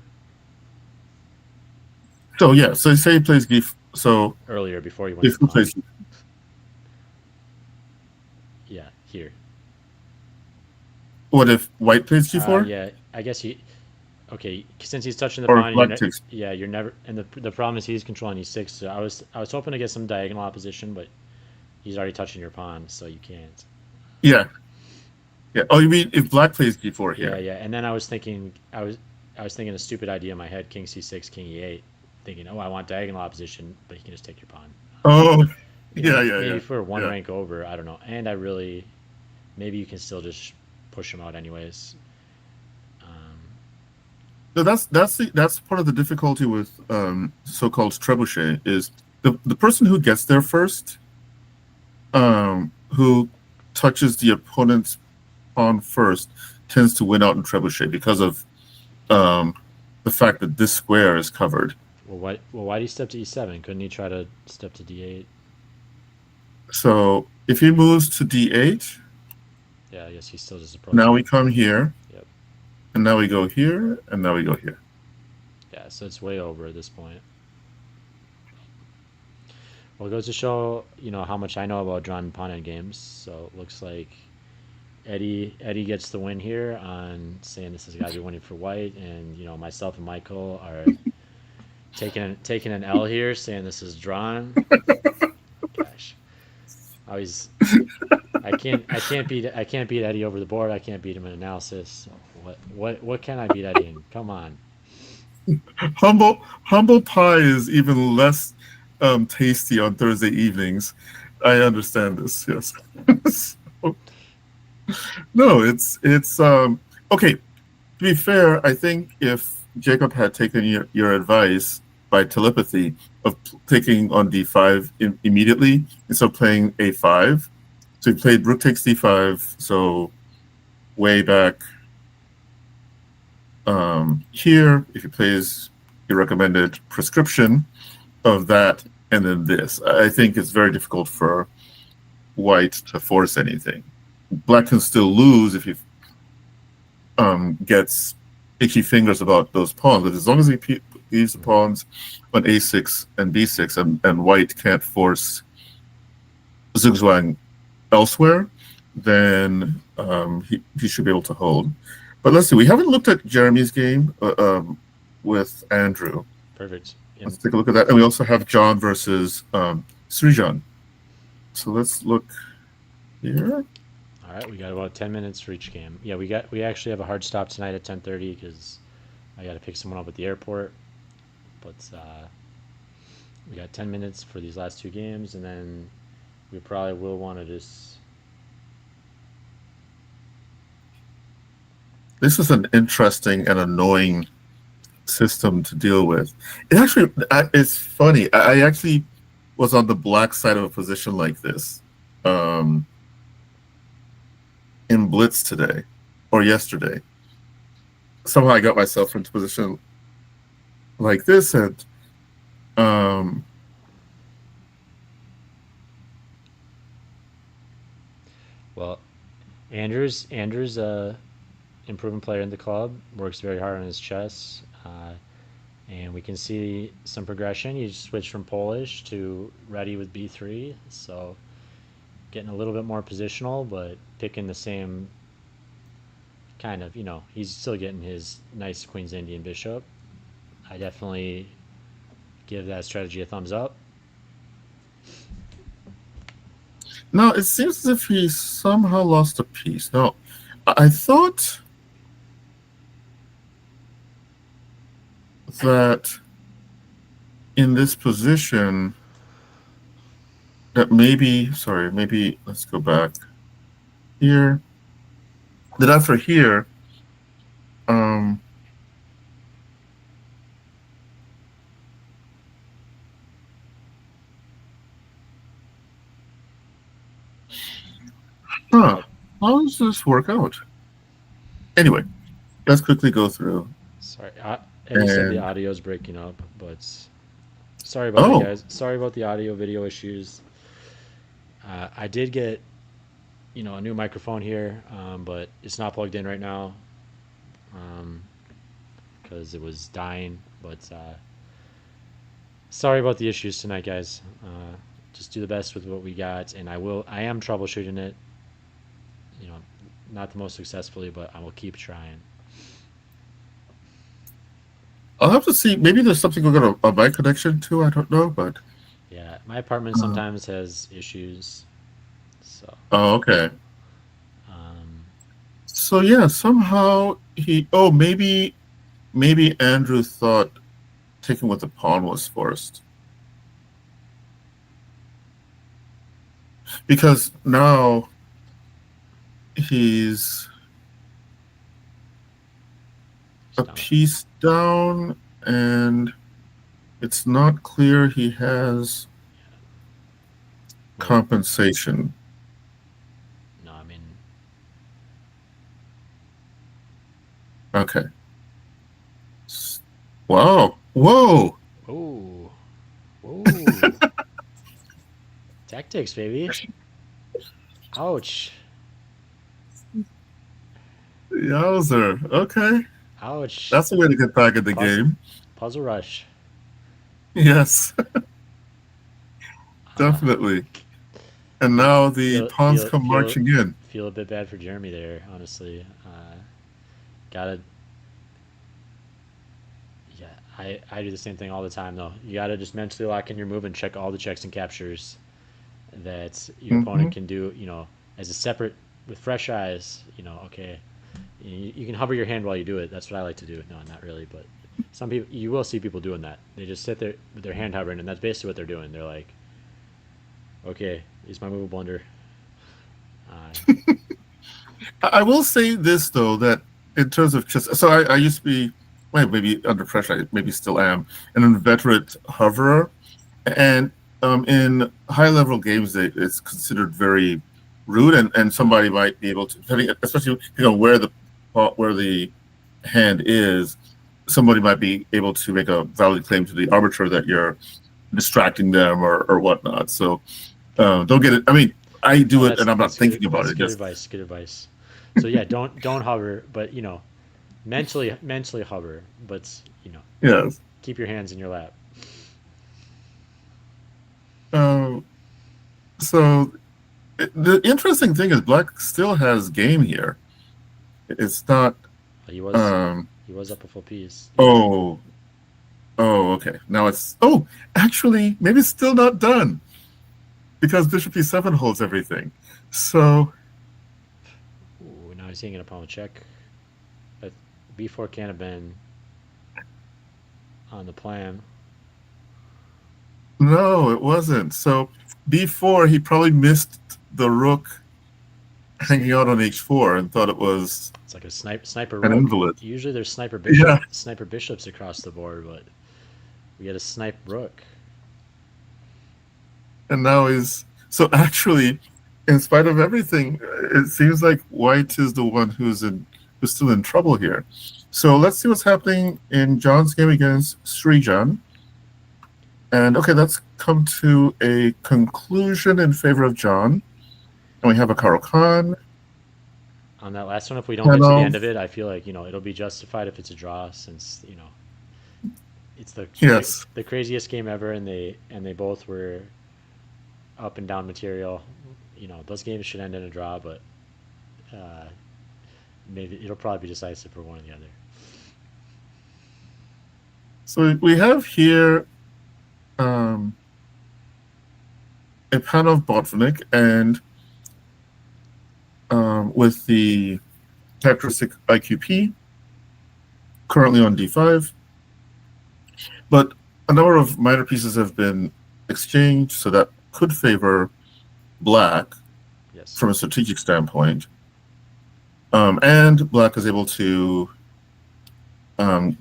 So yeah, so say he plays Gif. So earlier before he went if to he pawn? plays, Yeah, here. what if white plays G4 Yeah, I guess he. Okay, since he's touching the or pawn, black takes? yeah, you're never. And the problem is he's controlling e6. So I was hoping to get some diagonal opposition, but he's already touching your pawn, so you can't. Yeah, yeah. Oh, you mean if black plays G4 Yeah, here? yeah. And then I was thinking a stupid idea in my head: King c6, King e8, thinking, oh, I want diagonal opposition, but he can just take your pawn. Oh, yeah, Maybe yeah, maybe yeah, for one yeah. rank over, I don't know. And maybe you can still just push him out anyways. Um, So that's part of the difficulty with so-called trebuchet is the person who gets there first, who touches the opponent's pawn first, tends to win out in trebuchet because of um, the fact that this square is covered. why do you step to e7? Couldn't he try to step to d8? So if he moves to d8, Yeah, I guess he's still just now approaching we it. come here, Yep. and now we go here, and now we go here. Yeah, so it's way over at this point. Well, it goes to show, how much I know about drawn pawn games. So it looks like Eddie gets the win here on saying this has got to be winning for white, and myself and Michael are taking an L here, saying this is drawn. Gosh, I always I can't beat Eddie over the board. I can't beat him in analysis. So what can I beat Eddie in? Come on. Humble pie is even less tasty on Thursday evenings. I understand this. Yes. So, no, it's okay. To be fair, I think if Jacob had taken your advice by telepathy of taking on d5 immediately instead of playing a5, so he played rook takes d5. So way back here, if he plays your recommended prescription of that and then this, I think it's very difficult for white to force anything. Black can still lose if he gets itchy fingers about those pawns, but as long as he leaves the pawns on a6 and b6, and white can't force zugzwang elsewhere, then he should be able to hold. But let's see, we haven't looked at Jeremy's game with Andrew. Perfect. Let's take a look at that. And we also have John versus Srijan. So let's look here. All right, we got about 10 minutes for each game. Yeah, we actually have a hard stop tonight at 10:30 because I got to pick someone up at the airport. But we got 10 minutes for these last two games, and then we probably will want to just. This is an interesting and annoying system to deal with. It's funny. I actually was on the black side of a position like this in Blitz today or yesterday. Somehow I got myself into a position like this, and Well, Andrew's a improving player in the club. Works very hard on his chess, and we can see some progression. He switched from Polish to ready with b3, so getting a little bit more positional, but picking the same kind of. He's still getting his nice Queen's Indian bishop. I definitely give that strategy a thumbs up. now it seems as if he somehow lost a piece. Now, I thought that in this position that maybe let's go back here. That after here, um, Huh. How does this work out? Anyway, let's quickly go through. Sorry, Eddie said the And audio is breaking up, but sorry about that, oh, guys. Sorry about the audio video issues. I did get a new microphone here, but it's not plugged in right now because it was dying. But sorry about the issues tonight, guys. Just do the best with what we got, and I am troubleshooting it. You know, not the most successfully, but I will keep trying. I'll have to see. Maybe there's something we're going to a mic connection too. I don't know, but Yeah, my apartment sometimes has issues, so okay. um, So yeah, somehow he. Oh, maybe Andrew thought taking what the pawn was forced because now he's he's a down. piece down, and it's not clear he has Wait, compensation. no, I mean, Okay. Wow. Whoa. oh, whoa, tactics, baby. Ouch, Yowzer. Okay. ouch. That's a way to get back in the Puzzle, game. puzzle rush. Yes, Uh, definitely. And feel, now the feel, pawns feel, come feel, marching in. feel a bit bad for Jeremy there, honestly. Gotta, yeah, I do the same thing all the time though. You gotta just mentally lock in your move and check all the checks and captures that your Hmm. opponent can do, as a separate with fresh eyes. Okay, you can hover your hand while you do it. That's what I like to do. No, not really, but some people you will see people doing that. They just sit there with their hand hovering, and that's basically what they're doing. They're like, okay, is my move a blunder? Uh, I will say this though, that in terms of chess, so I used to be, well, maybe under pressure, I maybe still am, an inveterate hoverer, and in high level games, it's considered very rude, and somebody might be able to, especially where the hand is, somebody might be able to make a valid claim to the arbiter that you're distracting them or whatnot. So don't get it. I mean, I no, do it, and I'm not that's good. thinking about That's it. good Just advice. Good advice. So yeah, don't hover, but mentally hover, but yes. keep your hands in your lap. Um, so the interesting thing is, Black still has game here. It's not. He was Um, he was up a full piece. Yeah. oh, oh, okay. Now it's. Oh, actually, maybe it's still not done because Bishop E7 holds everything. So Ooh, now he's hanging upon a check. But B4 can't have been on the plan. no, it wasn't. So before he probably missed the rook hanging out on H4 and thought it was It's like a sniper an rook. invalid. Usually there's Yeah, sniper bishops across the board, but we get a snipe rook. and now he's so actually, in spite of everything, it seems like White is the one who's still in trouble here. So let's see what's happening in John's game against Srijan. And okay, that's come to a conclusion in favor of John. And we have a Karo Khan. On that last one, if we don't get to the Hello. end of it, I feel like it'll be justified if it's a draw, since it's Yes. the craziest game ever, and they both were up and down material. Those games should end in a draw, but uh, maybe it'll probably be decisive for one or the other. So we have here a panel of Botvinnik, and with the characteristic IQP currently on D5. But a number of minor pieces have been exchanged, so that could favor Black Yes. from a strategic standpoint. And Black is able to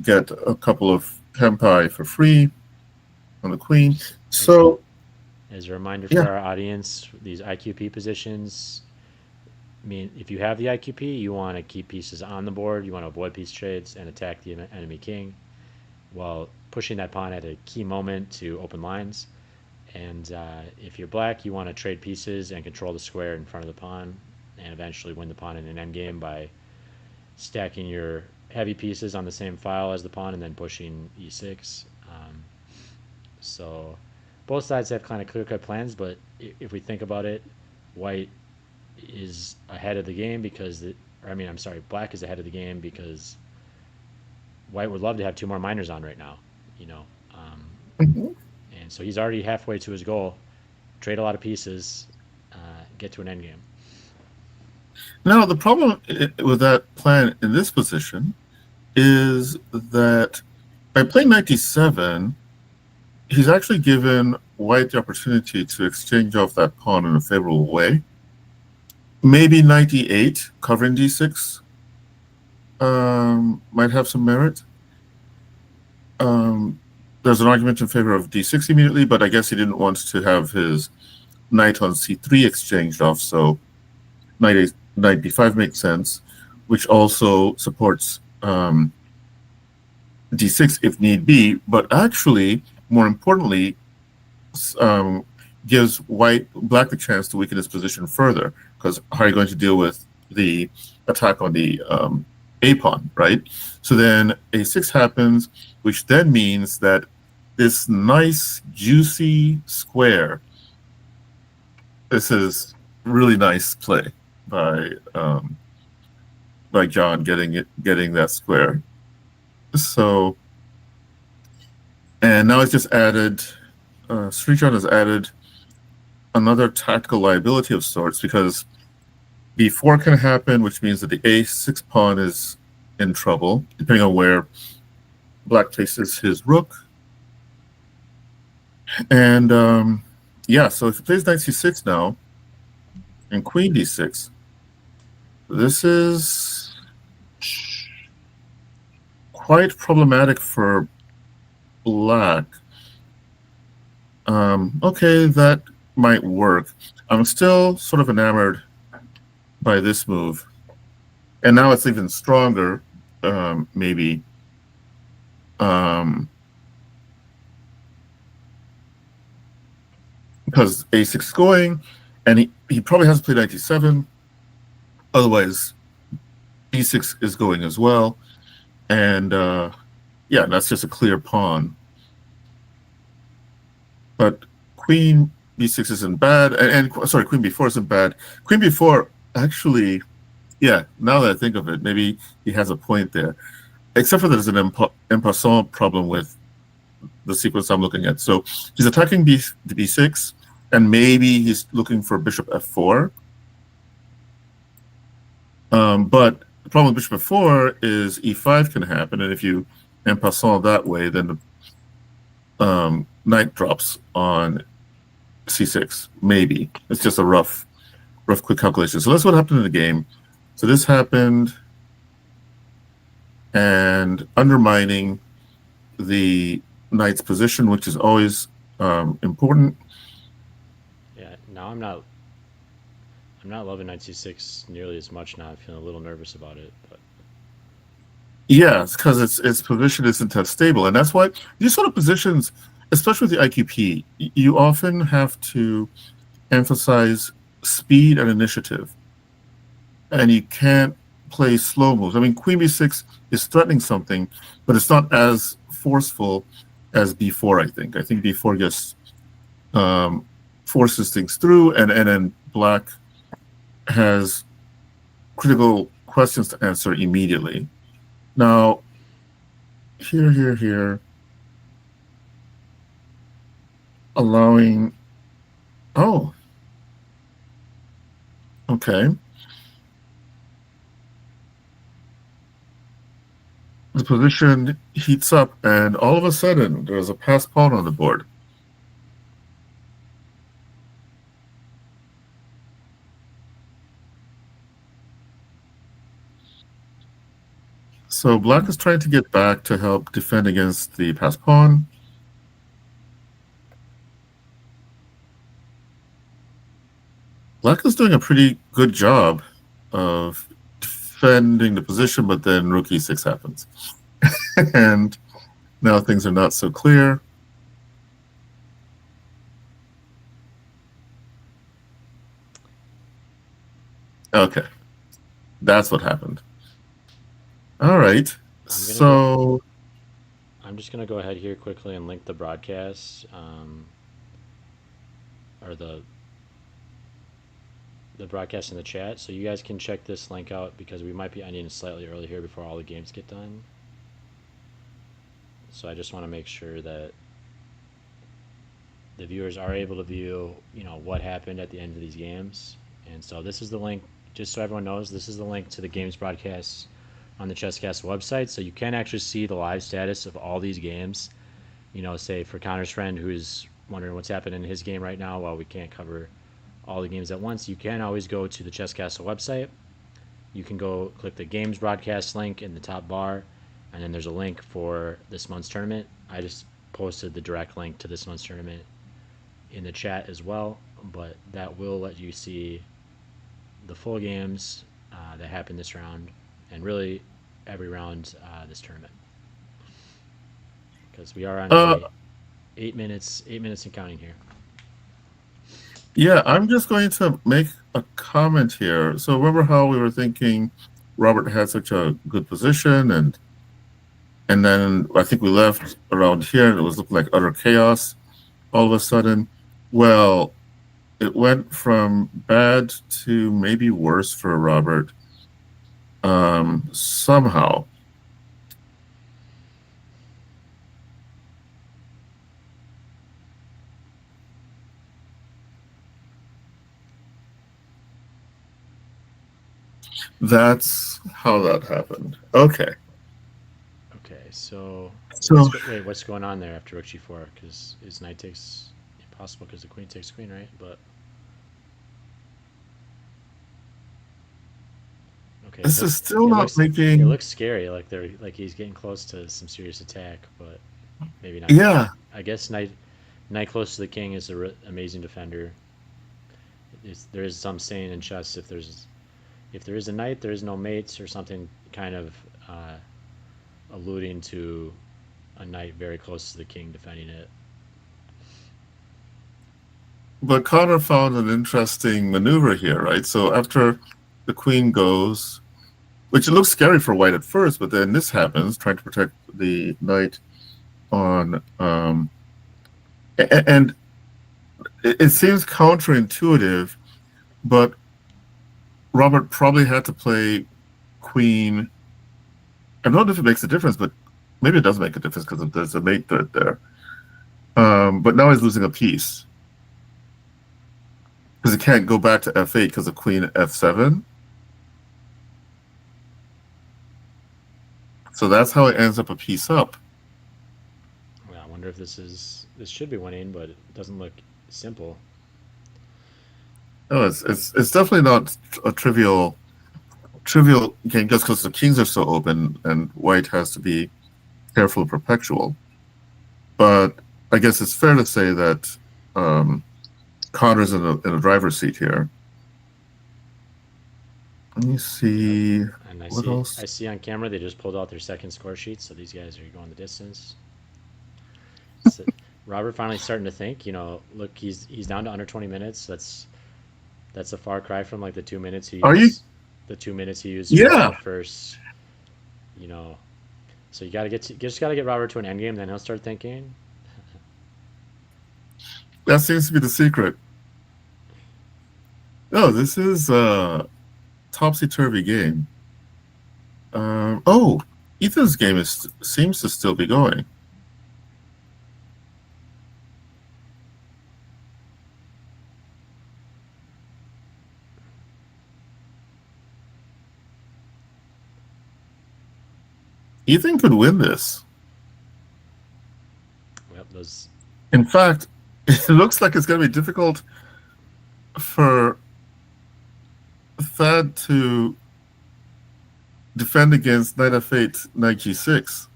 get a couple of Tempai for free on the Queen. So As a reminder for Yeah. our audience, these IQP positions mean if you have the IQP, you want to keep pieces on the board, you want to avoid piece trades and attack the enemy king while pushing that pawn at a key moment to open lines. And if you're black, you want to trade pieces and control the square in front of the pawn and eventually win the pawn in an endgame by stacking your heavy pieces on the same file as the pawn and then pushing e6. So both sides have kind of clear cut plans, but if we think about it, white is ahead of the game because, I'm sorry, black is ahead of the game because white would love to have two more miners on right now, you know. Mhm. And so he's already halfway to his goal, trade a lot of pieces, get to an endgame. Now, the problem with that plan in this position is that by playing 97, he's actually given white the opportunity to exchange off that pawn in a favorable way. Maybe 98, covering d6, might have some merit. There's an argument in favor of d6 immediately, but I guess he didn't want to have his knight on c3 exchanged off, so knight d5 makes sense, which also supports d6 if need be, but actually, more importantly, gives black the chance to weaken his position further, because how are you going to deal with the attack on the a pawn, right? So then a6 happens, which then means that this nice juicy square, this is really nice play by John getting that square. So, and now it's just added, Street John has added another tactical liability of sorts, because b4 can happen, which means that the a6 pawn is in trouble, depending on where black places his rook. And yeah, so if he plays knight c6 now, and queen d6, this is quite problematic for black. Okay, that might work. I'm still sort of enamored by this move. And now it's even stronger, maybe. Because a6 is going, and he probably hasn't played knight d7. Otherwise, b6 is going as well. And yeah, that's just a clear pawn. But queen b6 isn't bad, and sorry, queen b4 isn't bad. Queen b4 actually, yeah, now that I think of it, maybe he has a point there. Except for there's an en passant problem with the sequence I'm looking at. So he's attacking b6, and maybe he's looking for bishop f4. But the problem with bishop f4 is e5 can happen, and if you en passant that way, then the knight drops on c6. Maybe it's just a rough, quick calculation. So that's what happened in the game. So this happened, and undermining the knight's position, which is always important. Yeah, now I'm not loving knight c6 nearly as much now. I'm feeling a little nervous about it, but yeah, it's because its position isn't as stable, and that's why these sort of positions, especially with the IQP, you often have to emphasize speed and initiative, and you can't play slow moves. I mean, queen b6 is threatening something, but it's not as forceful as b4. I think b4 just forces things through, and then black has critical questions to answer immediately. Now, here, allowing, oh, okay. The position heats up, and all of a sudden, there's a passed pawn on the board. So black is trying to get back to help defend against the passed pawn. Black is doing a pretty good job of defending the position, but then rook e6 happens. And now things are not so clear. Okay. That's what happened. All right. So I'm just going to go ahead here quickly and link the broadcast, or the broadcast in the chat, so you guys can check this link out, because we might be ending slightly early here before all the games get done. So I just want to make sure that the viewers are able to view, what happened at the end of these games. And so this is the link, just so everyone knows, this is the link to the games broadcast on the ChessCast website, so you can actually see the live status of all these games. Say for Connor's friend who's wondering what's happening in his game right now, while we can't cover all the games at once, you can always go to the ChessCast website. You can go click the games broadcast link in the top bar, and then there's a link for this month's tournament. I just posted the direct link to this month's tournament in the chat as well, but that will let you see the full games that happened this round, and really every round this tournament, because we are on 8 minutes and counting here. Yeah, I'm just going to make a comment here. So remember how we were thinking Robert had such a good position, and then I think we left around here and it was looking like utter chaos all of a sudden. Well, it went from bad to maybe worse for Robert somehow. That's how that happened. Okay. Okay, so wait, what's going on there after rook g4? Because his knight takes impossible because the queen takes queen, right? But okay, this is still not making. It looks scary, like he's getting close to some serious attack, but maybe not. Yeah. I guess knight close to the king is an amazing defender. There is some saying in chess, if there is a knight, there is no mates, or something kind of alluding to a knight very close to the king defending it. But Connor found an interesting maneuver here, right? So after the queen goes, which it looks scary for white at first, but then this happens, trying to protect the knight on, and it seems counterintuitive, but Robert probably had to play queen. I don't know if it makes a difference, but maybe it does make a difference because there's a mate threat there. But now he's losing a piece because he can't go back to f8 because of queen f7. So that's how it ends up a piece up. Well, I wonder if this should be winning, but it doesn't look simple. No, it's definitely not a trivial game just because the kings are so open and white has to be careful of perpetual. But I guess it's fair to say that Connor's in a driver's seat here. Let me see. And what else? I see on camera they just pulled out their second score sheet, so these guys are going the distance. So Robert finally starting to think. Look, he's down to under 20 minutes. That's a far cry from like the 2 minutes he used. The 2 minutes he used for the first. So you just gotta get Robert to an endgame, then he'll start thinking. That seems to be the secret. No, this is a topsy-turvy game. Ethan's game seems to still be going. Ethan could win this. Yep, In fact, it looks like it's going to be difficult for Thad to defend against knight f8, knight g6.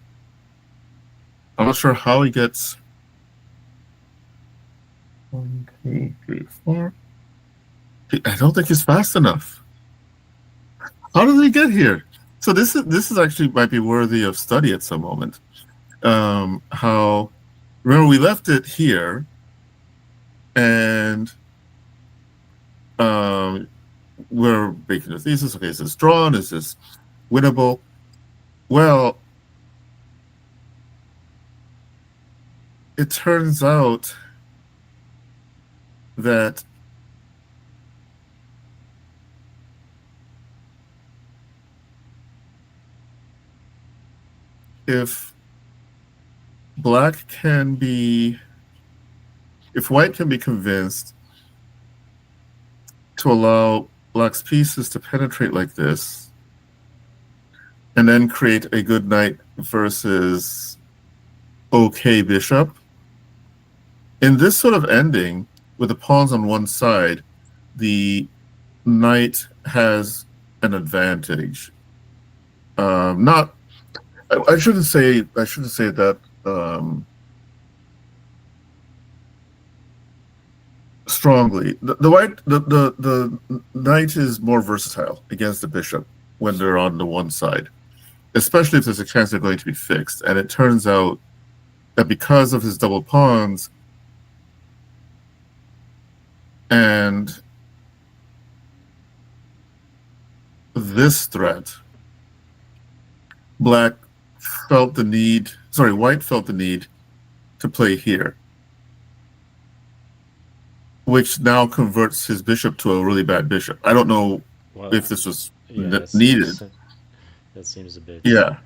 I'm not sure how he gets 1, 2, 3, 4. I don't think he's fast enough. How did he get here? So this is actually might be worthy of study at some moment. How remember we left it here, and um, we're making a thesis. Okay, is this drawn? Is this winnable? Well, it turns out that if black can be, if white can be convinced to allow black's pieces to penetrate like this, and then create a good knight versus okay bishop, in this sort of ending, with the pawns on one side, the knight has an advantage. Not, I shouldn't say that strongly. The knight is more versatile against the bishop when they're on the one side, especially if there's a chance they're going to be fixed. And it turns out that because of his double pawns and this threat, white felt the need to play here, which now converts his bishop to a really bad bishop. I don't know Well, if this was yeah, needed. that seems a bit. Yeah,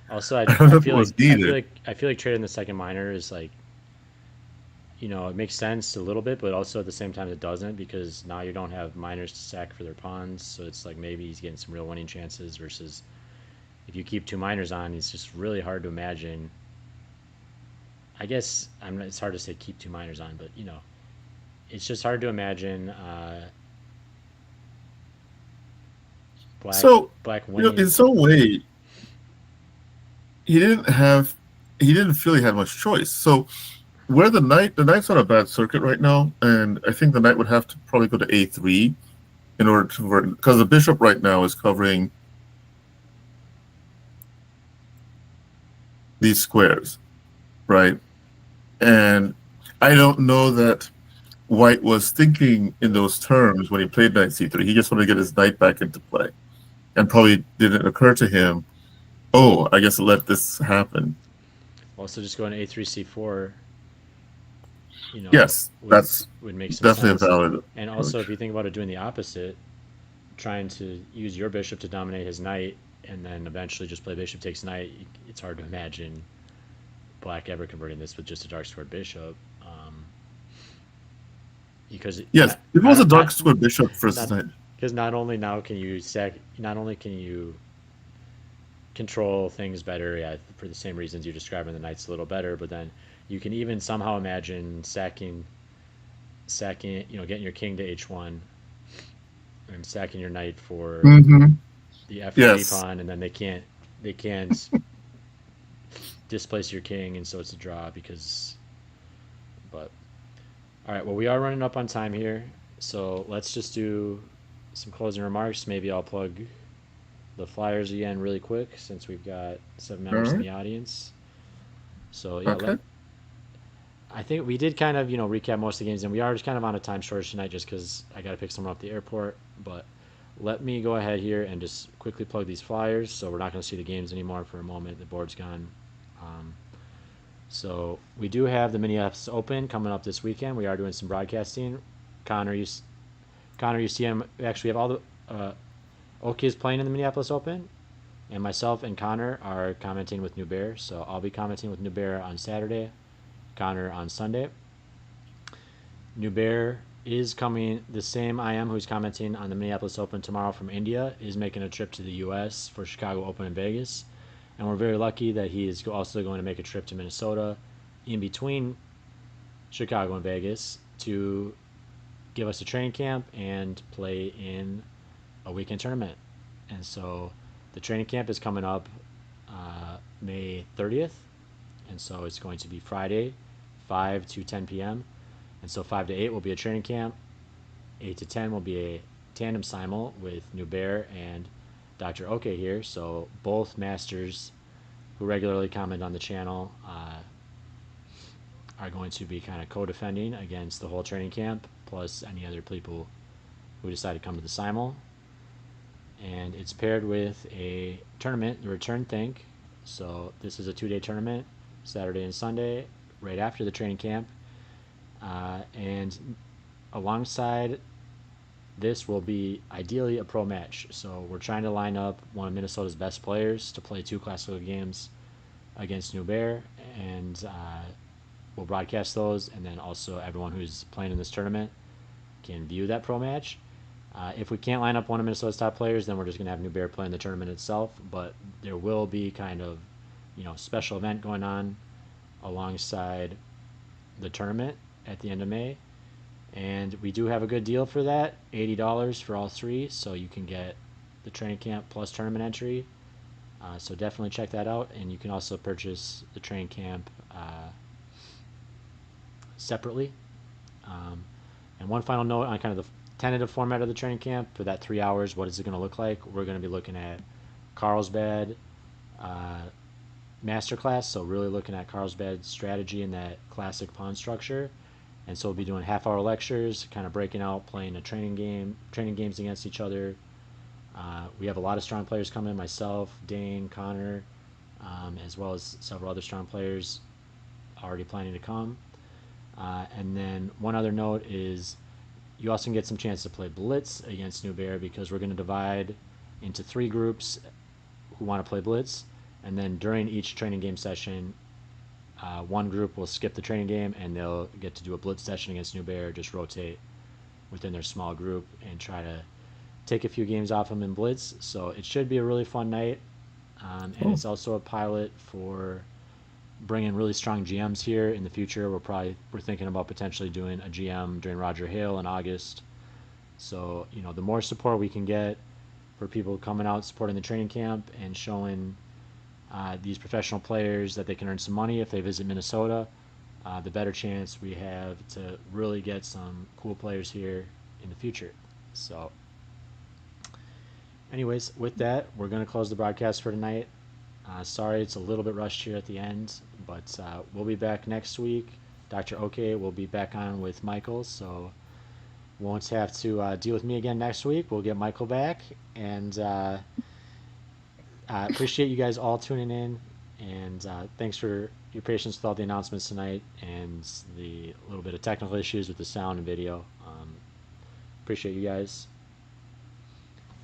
Also, I don't know if it was needed. I feel like trading the second minor is like, it makes sense a little bit, but also at the same time it doesn't, because now you don't have minors to sack for their pawns. So it's like maybe he's getting some real winning chances versus if you keep two minors on, it's just really hard to imagine. I guess it's hard to say keep two minors on, but it's just hard to imagine black So, black winning. in some way, he didn't feel he had much choice. So, where the knight's on a bad circuit right now, and I think the knight would have to probably go to a3 in order to convert, because the bishop right now is covering these squares, right? And I don't know that white was thinking in those terms when he played knight c3. He just wanted to get his knight back into play, and probably didn't occur to him, oh, I guess let this happen. Also, just going a3 c4, Yes, would that's make some definitely a sense. valid And also, if approach. you think about it, doing the opposite, trying to use your bishop to dominate his knight, and then eventually just play bishop takes knight, it's hard to imagine black ever converting this with just a dark squared bishop. Because Yes, it was a dark not square bishop versus not knight. because not only now can you sack, not only can you control things better, yeah, for the same reasons you're describing the knights a little better, but then you can even somehow imagine sacking, getting your king to h1 and sacking your knight for Mm-hmm. the f1 d Yes. pawn, and then they can't displace your king, and so it's a draw because. But all right, well, we are running up on time here, so let's just do some closing remarks. Maybe I'll plug the flyers again really quick since we've got 7 All members in right. the audience. So yeah, Okay. I think we did kind of recap most of the games, and we are just kind of on a time shortage tonight just because I got to pick someone up at the airport. But let me go ahead here and just quickly plug these flyers. So we're not going to see the games anymore for a moment. The board's gone. Um, so we do have the Minneapolis Open coming up this weekend. We are doing some broadcasting. Connor, you Connor, you see him. Actually, we have all the Oki is playing in the Minneapolis Open, and myself and Connor are commenting with New Bear. So I'll be commenting with New Bear on Saturday, Connor on Sunday. New Bear is coming. The same I am who's commenting on the Minneapolis Open tomorrow from India is making a trip to the U.S. for Chicago Open in Vegas, and we're very lucky that he is also going to make a trip to Minnesota in between Chicago and Vegas to give us a training camp and play in a weekend tournament. And so the training camp is coming up May 30th, and so it's going to be Friday, 5 to 10 p.m. And so 5 to 8 will be a training camp. 8 to 10 will be a tandem simul with Nubair and Dr. Oke here. So both masters who regularly comment on the channel are going to be kind of co-defending against the whole training camp, plus any other people who decide to come to the simul. And it's paired with a tournament, the Return Think. So this is a 2-day tournament, Saturday and Sunday, right after the training camp. And alongside this will be ideally a pro match. So we're trying to line up one of Minnesota's best players to play 2 classical games against Nubair, and we'll broadcast those, and then also everyone who's playing in this tournament can view that pro match. If we can't line up one of Minnesota's top players, then we're just going to have Nubair play in the tournament itself, but there will be kind of, special event going on alongside the tournament at the end of May. And we do have a good deal for that, $80 for all 3, so you can get the training camp plus tournament entry. So definitely check that out, and you can also purchase the training camp separately. And one final note on kind of the tentative format of the training camp for that 3 hours. What is it going to look like? We're going to be looking at Carlsbad masterclass, so really looking at Carlsbad's strategy and that classic pawn structure. And so we'll be doing half-hour lectures, kind of breaking out, playing a training games against each other. We have a lot of strong players coming, myself, Dane, Connor, as well as several other strong players already planning to come. And then one other note is you also can get some chance to play Blitz against Nubair, because we're going to divide into 3 groups who want to play Blitz. And then during each training game session, one group will skip the training game and they'll get to do a Blitz session against Nubair, just rotate within their small group and try to take a few games off them in Blitz. So it should be a really fun night. And it's also a pilot for bringing really strong GMs here in the future. We're thinking about potentially doing a GM during Roger Hale in August. So, the more support we can get for people coming out supporting the training camp and showing these professional players that they can earn some money if they visit Minnesota, the better chance we have to really get some cool players here in the future. So anyways, with that, we're going to close the broadcast for tonight. Sorry it's a little bit rushed here at the end, but we'll be back next week. Dr. Oke will be back on with Michael, so won't have to deal with me again next week. We'll get Michael back, and appreciate you guys all tuning in, and thanks for your patience with all the announcements tonight and the little bit of technical issues with the sound and video. Appreciate you guys.